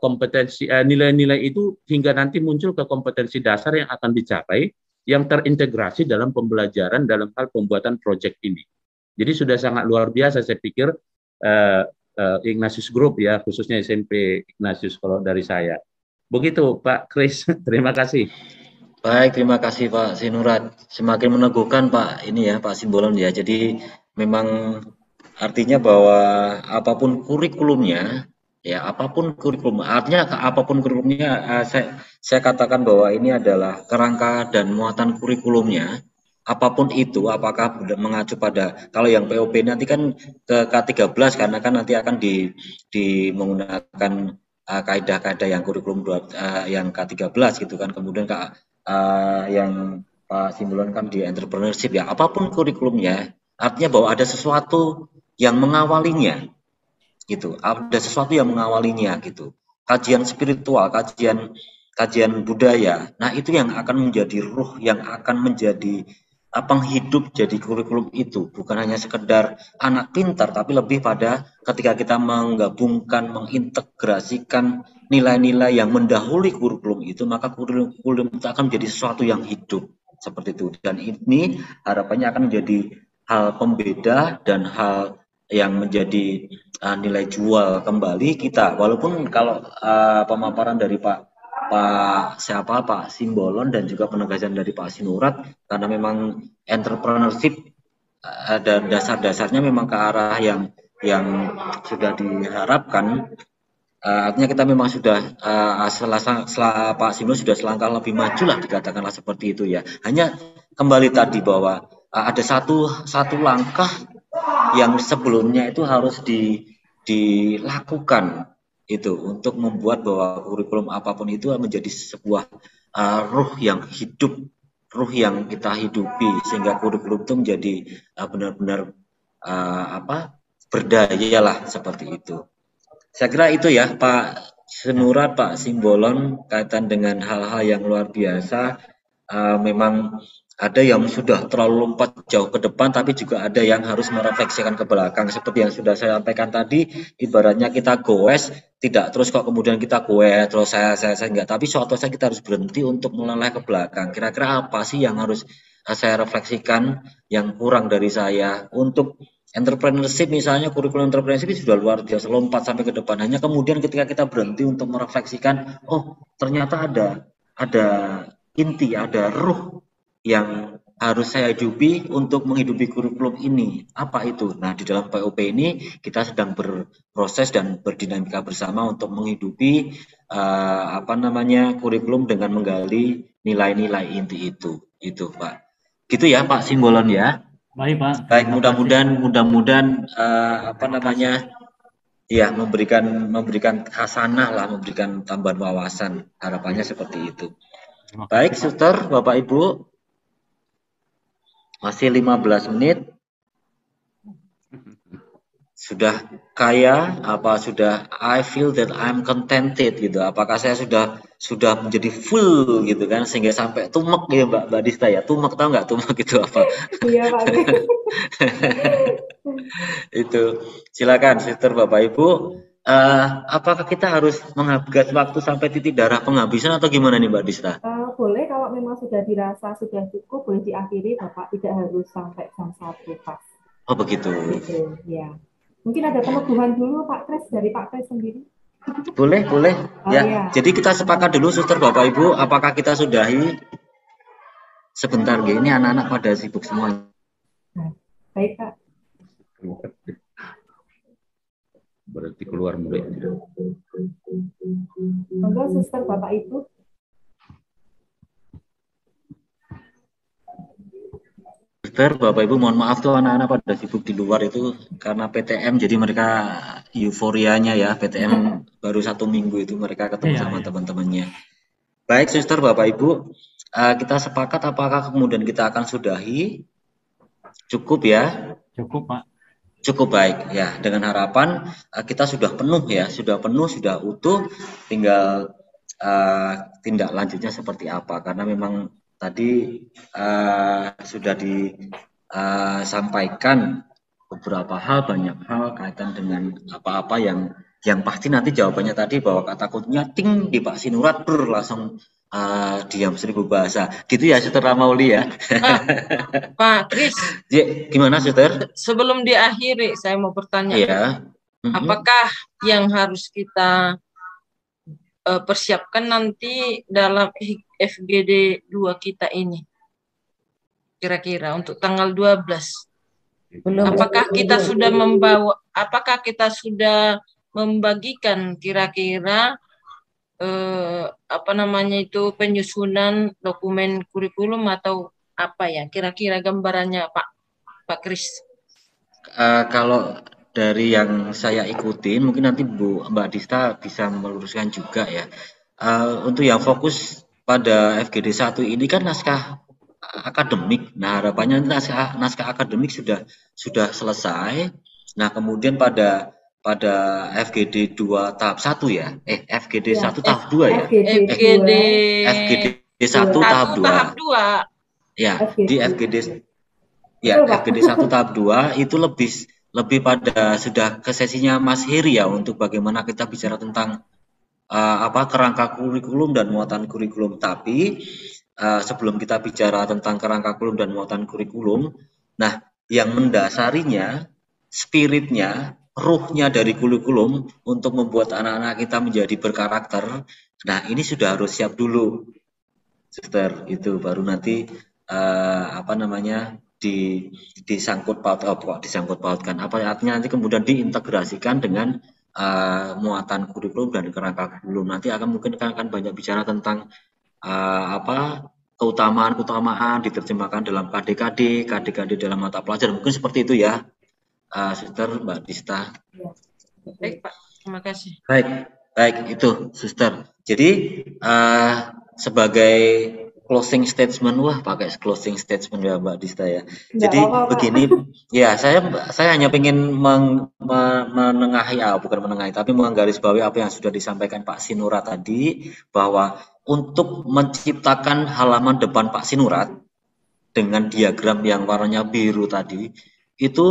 kompetensi nilai-nilai itu hingga nanti muncul ke kompetensi dasar yang akan dicapai, yang terintegrasi dalam pembelajaran dalam hal pembuatan proyek ini. Jadi sudah sangat luar biasa saya pikir Ignatius Group ya, khususnya SMP Ignatius kalau dari saya. Begitu Pak Kris, terima kasih. Baik, terima kasih Pak Sinurat. Semakin meneguhkan Pak ini ya Pak Simbolon ya. Jadi memang artinya bahwa apapun kurikulumnya, ya apapun kurikulum, artinya apapun kurikulumnya, saya katakan bahwa ini adalah kerangka dan muatan kurikulumnya. Apapun itu, apakah mengacu pada, kalau yang POP nanti kan ke K13 karena kan nanti akan menggunakan kaidah-kaidah yang kurikulum yang K13 gitu kan. Kemudian yang Pak Simbolon kan di entrepreneurship ya. Apapun kurikulumnya, artinya bahwa ada sesuatu yang mengawalinya. Gitu, ada sesuatu yang mengawalinya gitu. Kajian spiritual, kajian kajian budaya. Nah, itu yang akan menjadi ruh, yang akan menjadi penghidup jadi kurikulum itu. Bukan hanya sekedar anak pintar, tapi lebih pada ketika kita menggabungkan, mengintegrasikan nilai-nilai yang mendahului kurikulum itu, maka kurikulum itu akan menjadi sesuatu yang hidup. Seperti itu. Dan ini harapannya akan menjadi hal pembeda dan hal yang menjadi nilai jual kembali kita. Walaupun kalau pemaparan dari Pak Simbolon dan juga penegasan dari Pak Sinurat, karena memang entrepreneurship dan dasar-dasarnya memang ke arah yang sudah diharapkan. Artinya kita memang sudah setelah Pak Sinurat sudah selangkah lebih maju lah, dikatakanlah seperti itu ya. Hanya kembali tadi bahwa ada satu langkah yang sebelumnya itu harus dilakukan itu untuk membuat bahwa kurikulum apapun itu menjadi sebuah ruh yang hidup, ruh yang kita hidupi, sehingga kurikulum itu menjadi benar-benar berdaya lah, seperti itu. Saya kira itu ya Pak Sinurat, Pak Simbolon, kaitan dengan hal-hal yang luar biasa. Memang ada yang sudah terlalu lompat jauh ke depan, tapi juga ada yang harus merefleksikan ke belakang. Seperti yang sudah saya sampaikan tadi, ibaratnya kita goes, tidak terus kok kemudian kita goes, terus saya enggak. Tapi suatu saat kita harus berhenti untuk menoleh ke belakang. Kira-kira apa sih yang harus saya refleksikan, yang kurang dari saya untuk entrepreneurship, misalnya kurikulum entrepreneurship sudah luar biasa lompat sampai ke depan. Hanya kemudian ketika kita berhenti untuk merefleksikan, oh ternyata ada inti, ada ruh yang harus saya hidupi untuk menghidupi kurikulum ini. Apa itu? Nah, di dalam POP ini kita sedang berproses dan berdinamika bersama untuk menghidupi kurikulum dengan menggali nilai-nilai inti itu. Itu, Pak. Gitu ya, Pak Simbolon ya. Baik, Pak. Baik, mudah-mudahan ya memberikan hasanah lah, memberikan tambahan wawasan. Harapannya seperti itu. Baik, Suster, Bapak Ibu. Masih 15 menit. Sudah kaya sudah I feel that I'm contented gitu. Apakah saya sudah menjadi full gitu kan, sehingga sampai tumek ya Mbak Dista ya. Tumek, tahu nggak tumek itu apa? Iya Pak. Itu silakan Sister, Bapak Ibu. Apakah kita harus menghabiskan waktu sampai titik darah penghabisan atau gimana nih Mbak Dista? Boleh, kalau memang sudah dirasa sudah cukup, boleh diakhiri Bapak, tidak harus sampai jam 1 pas. Oh begitu. Gitu, ya. Mungkin ada peneguhan dulu Pak Kres, dari Pak Kres sendiri. Boleh. Ya. Iya. Jadi kita sepakat dulu Suster, Bapak Ibu, apakah kita sudahi sebentar ya, ini anak-anak pada sibuk semua. Baik Pak. Berarti keluar muridnya. Monggo Suster, Bapak Ibu. Suster, Bapak Ibu, mohon maaf tuh anak-anak pada sibuk di luar itu karena PTM, jadi mereka euforianya ya, PTM baru 1 minggu itu mereka ketemu sama teman-temannya. Baik Suster, Bapak Ibu, kita sepakat apakah kemudian kita akan sudahi? Cukup ya? Cukup Pak. Cukup, baik ya, dengan harapan kita sudah penuh ya, sudah utuh, tinggal tindak lanjutnya seperti apa, karena memang tadi sudah disampaikan beberapa hal, banyak hal kaitan dengan apa-apa yang pasti nanti jawabannya tadi bahwa kata kuncinya ting di Pak Sinurat langsung diam 1000 bahasa. Gitu ya Suster Ramauli ya. Pak Kris. Gimana Suster? Sebelum diakhiri saya mau bertanya. Iya. Apakah yang harus kita persiapkan nanti dalam FGD 2 kita ini? Kira-kira untuk tanggal 12. Apakah kita sudah membagikan kira-kira penyusunan dokumen kurikulum atau apa ya? Kira-kira gambarannya Pak Kris. Kalau dari yang saya ikutin, mungkin nanti Mbak Dista bisa meluruskan juga ya. Untuk yang fokus pada FGD 1 ini kan naskah akademik. Nah, harapannya naskah akademik sudah selesai. Nah, kemudian pada pada FGD 2 tahap 1 ya? FGD Ya, 1 tahap 2 ya? FGD FGD 1 tahap 2. tahap 2. Ya, di FGD Betul, Pak. FGD 1 tahap 2 itu lebih pada sudah ke sesinya Mas Heri ya, untuk bagaimana kita bicara tentang kerangka kurikulum dan muatan kurikulum. Tapi sebelum kita bicara tentang kerangka kurikulum dan muatan kurikulum, nah yang mendasarinya, spiritnya, ruhnya dari kurikulum untuk membuat anak-anak kita menjadi berkarakter, nah ini sudah harus siap dulu, Suster. Itu baru nanti disangkut pautkan, artinya nanti kemudian diintegrasikan dengan muatan kurikulum dan kerangka kurikulum. Nanti mungkin akan banyak bicara tentang keutamaan diterjemahkan dalam KD dalam mata pelajaran, mungkin seperti itu ya, Suster, Mbak Dista. Baik, Pak. Terima kasih. Baik itu, Suster. Jadi sebagai closing statement, pakai closing statement ya Mbak Dista ya. Jadi begini, ya saya hanya ingin tapi menggarisbawahi apa yang sudah disampaikan Pak Sinurat tadi, bahwa untuk menciptakan halaman depan Pak Sinurat dengan diagram yang warnanya biru tadi, itu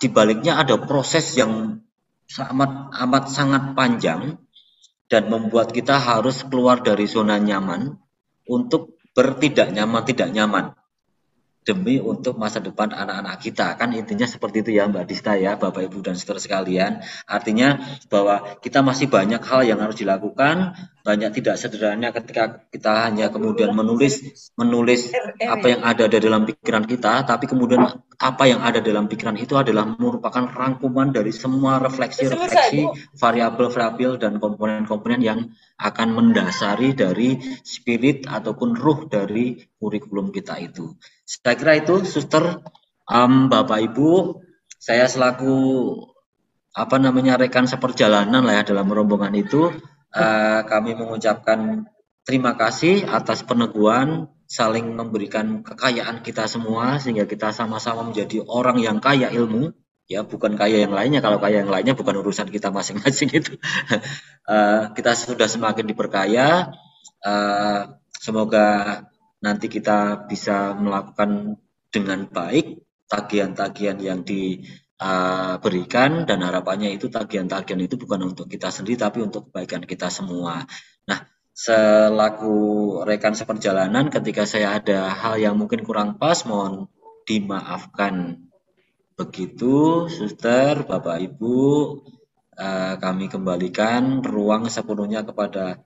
di baliknya ada proses yang amat sangat panjang dan membuat kita harus keluar dari zona nyaman untuk tidak nyaman demi untuk masa depan anak-anak kita. Kan intinya seperti itu ya Mbak Dista ya, Bapak Ibu dan Saudara sekalian. Artinya bahwa kita masih banyak hal yang harus dilakukan, banyak tidak sederhananya ketika kita hanya kemudian menulis apa yang ada dalam pikiran kita, tapi kemudian apa yang ada dalam pikiran itu adalah merupakan rangkuman dari semua refleksi-refleksi, variabel-variabel dan komponen-komponen yang akan mendasari dari spirit ataupun ruh dari kurikulum kita itu. Saya kira itu, Suster, Bapak Ibu, saya selaku rekan seperjalanan lah ya dalam rombongan itu, kami mengucapkan terima kasih atas peneguhan, saling memberikan kekayaan kita semua sehingga kita sama-sama menjadi orang yang kaya ilmu, ya bukan kaya yang lainnya. Kalau kaya yang lainnya bukan urusan kita masing-masing itu. Kita sudah semakin diperkaya. Semoga nanti kita bisa melakukan dengan baik tagihan-tagihan yang diberikan, dan harapannya itu tagihan-tagihan itu bukan untuk kita sendiri tapi untuk kebaikan kita semua. Nah, selaku rekan seperjalanan, ketika saya ada hal yang mungkin kurang pas, mohon dimaafkan. Begitu, Suster, Bapak Ibu, kami kembalikan ruang sepenuhnya kepada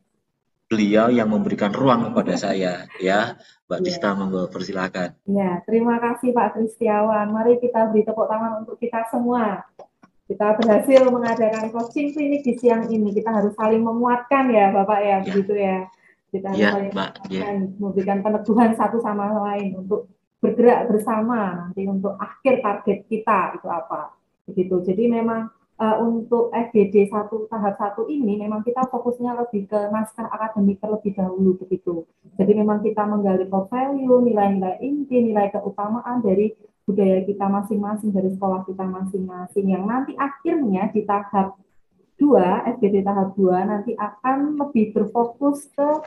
beliau yang memberikan ruang kepada saya, ya. Mbak Dista, monggo persilakan. Ya, terima kasih Pak Kristiawan. Mari kita beri tepuk tangan untuk kita semua. Kita berhasil mengadakan coaching klinik di siang ini. Kita harus saling memuatkan ya, Bapak ya, begitu ya. Kita harus saling memberikan peneguhan satu sama lain untuk bergerak bersama nanti untuk akhir target kita itu apa. Begitu. Jadi memang untuk FGD 1 tahap 1 ini memang kita fokusnya lebih ke naskah akademik terlebih dahulu begitu. Jadi memang kita menggali core value, nilai-nilai inti, nilai keutamaan dari budaya kita masing-masing, dari sekolah kita masing-masing, yang nanti akhirnya di tahap 2, FGD tahap 2 nanti akan lebih berfokus ke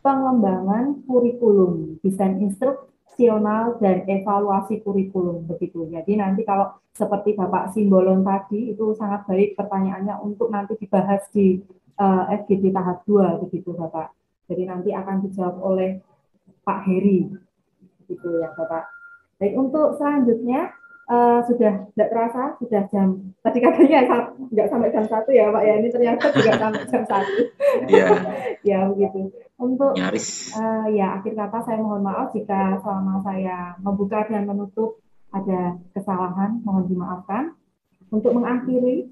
pengembangan kurikulum, desain instruksional dan evaluasi kurikulum begitu. Jadi nanti kalau seperti Bapak Simbolon tadi itu sangat baik pertanyaannya untuk nanti dibahas di FGD tahap 2 begitu Bapak. Jadi nanti akan dijawab oleh Pak Heri gitu ya Bapak. Baik, untuk selanjutnya sudah tidak terasa, sudah jam, tadi katanya nggak sampai jam 1 ya Pak ya, ini ternyata juga sampai jam 1. Iya. Ya begitu. Untuk nyaris. Ya akhir kata saya mohon maaf jika selama saya membuka dan menutup ada kesalahan, mohon dimaafkan. Untuk mengakhiri,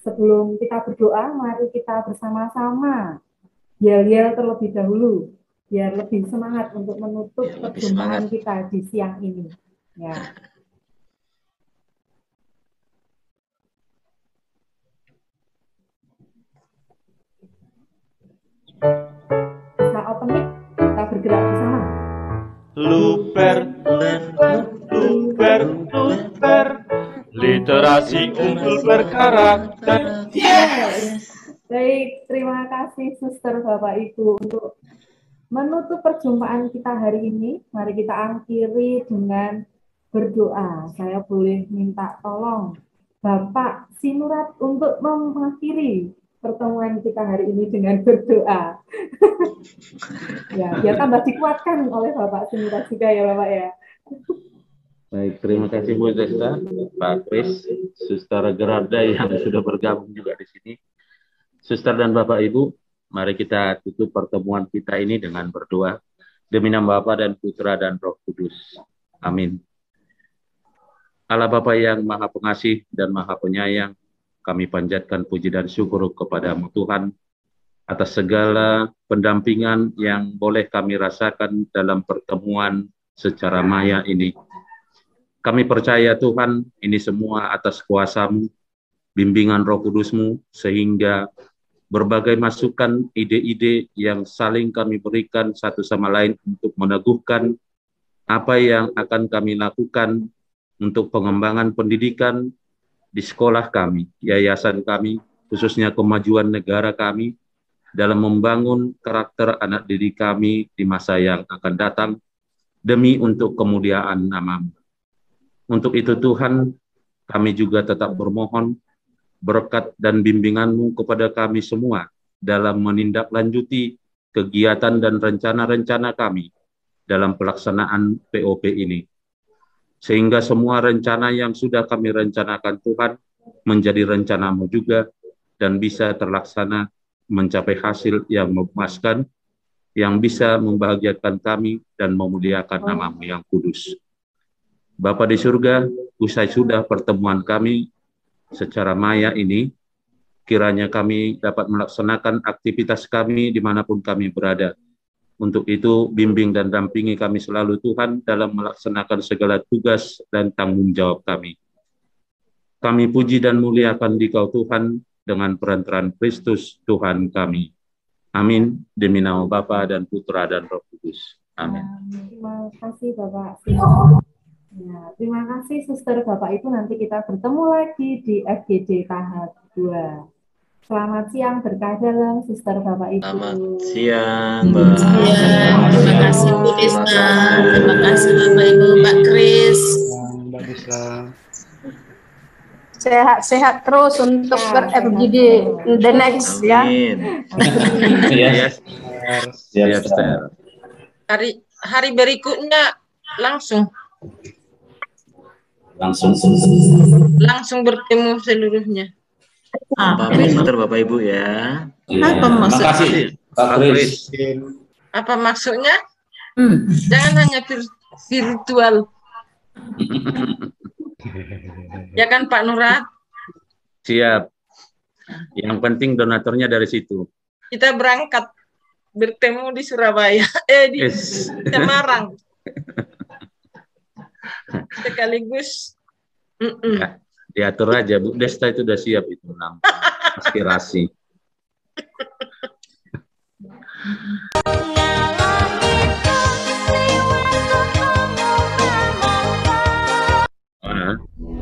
sebelum kita berdoa, mari kita bersama-sama yel-yel terlebih dahulu, biar lebih semangat untuk menutup perjumpaan kita di siang ini. Ya. Bisa open mic, kita bergerak bersama. Luper, luper, luper, literasi unggul berkarakter. Baik, terima kasih Suster Bapak Ibu untuk menutup perjumpaan kita hari ini. Mari kita akhiri dengan berdoa. Saya boleh minta tolong Bapak Sinurat untuk mengakhiri pertemuan kita hari ini dengan berdoa. Ya, biar tambah dikuatkan oleh Bapak Sinurat juga ya Bapak ya. Baik, terima kasih Bu Desta, Pak Kris, Suster Gerarda yang sudah bergabung juga di sini. Suster dan Bapak Ibu, mari kita tutup pertemuan kita ini dengan berdoa. Demi nama Bapa dan Putra dan Roh Kudus. Amin. Allah Bapa yang Maha Pengasih dan Maha Penyayang, kami panjatkan puji dan syukur kepada-Mu Tuhan atas segala pendampingan yang boleh kami rasakan dalam pertemuan secara maya ini. Kami percaya Tuhan, ini semua atas kuasa-Mu, bimbingan Roh Kudus-Mu, sehingga berbagai masukan, ide-ide yang saling kami berikan satu sama lain untuk meneguhkan apa yang akan kami lakukan untuk pengembangan pendidikan di sekolah kami, yayasan kami, khususnya kemajuan negara kami, dalam membangun karakter anak didik kami di masa yang akan datang, demi untuk kemuliaan nama-Mu. Untuk itu Tuhan, kami juga tetap bermohon berkat dan bimbingan-Mu kepada kami semua dalam menindaklanjuti kegiatan dan rencana-rencana kami dalam pelaksanaan POP ini. Sehingga semua rencana yang sudah kami rencanakan Tuhan menjadi rencana-Mu juga dan bisa terlaksana mencapai hasil yang memuaskan, yang bisa membahagiakan kami dan memuliakan nama-Mu yang kudus. Bapa di surga, usai sudah pertemuan kami secara maya ini, kiranya kami dapat melaksanakan aktivitas kami dimanapun kami berada. Untuk itu, bimbing dan dampingi kami selalu Tuhan dalam melaksanakan segala tugas dan tanggung jawab kami. Kami puji dan muliakan Dikau Tuhan dengan perantaraan Kristus Tuhan kami. Amin. Demi nama Bapa dan Putra dan Roh Kudus. Amin. Terima kasih Bapak. Ya, terima kasih Suster Bapak Ibu. Nanti kita bertemu lagi di FGD tahap 2. Selamat siang, berkah dalam Suster Bapak Ibu. Selamat siang, Mbak. Terima kasih Bu Desta. Terima kasih Bapak Ibu, Pak Kris. Mbak Desta. Sehat-sehat terus untuk ber-FGD the next ya. Amin. Yes. Siap, Sister. Hari berikutnya langsung bertemu seluruhnya. Pamit motor Bapak Ibu ya. Apa maksudnya? Pak Kris. Apa maksudnya? Jangan hanya virtual. Ya kan Pak Nurat? Siap. Yang penting donaturnya dari situ. Kita berangkat bertemu di Surabaya, di Semarang. Sekaligus. Ya, diatur aja Bu Desta itu udah siap itu aspirasi.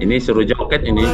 Ini suruh joget ini.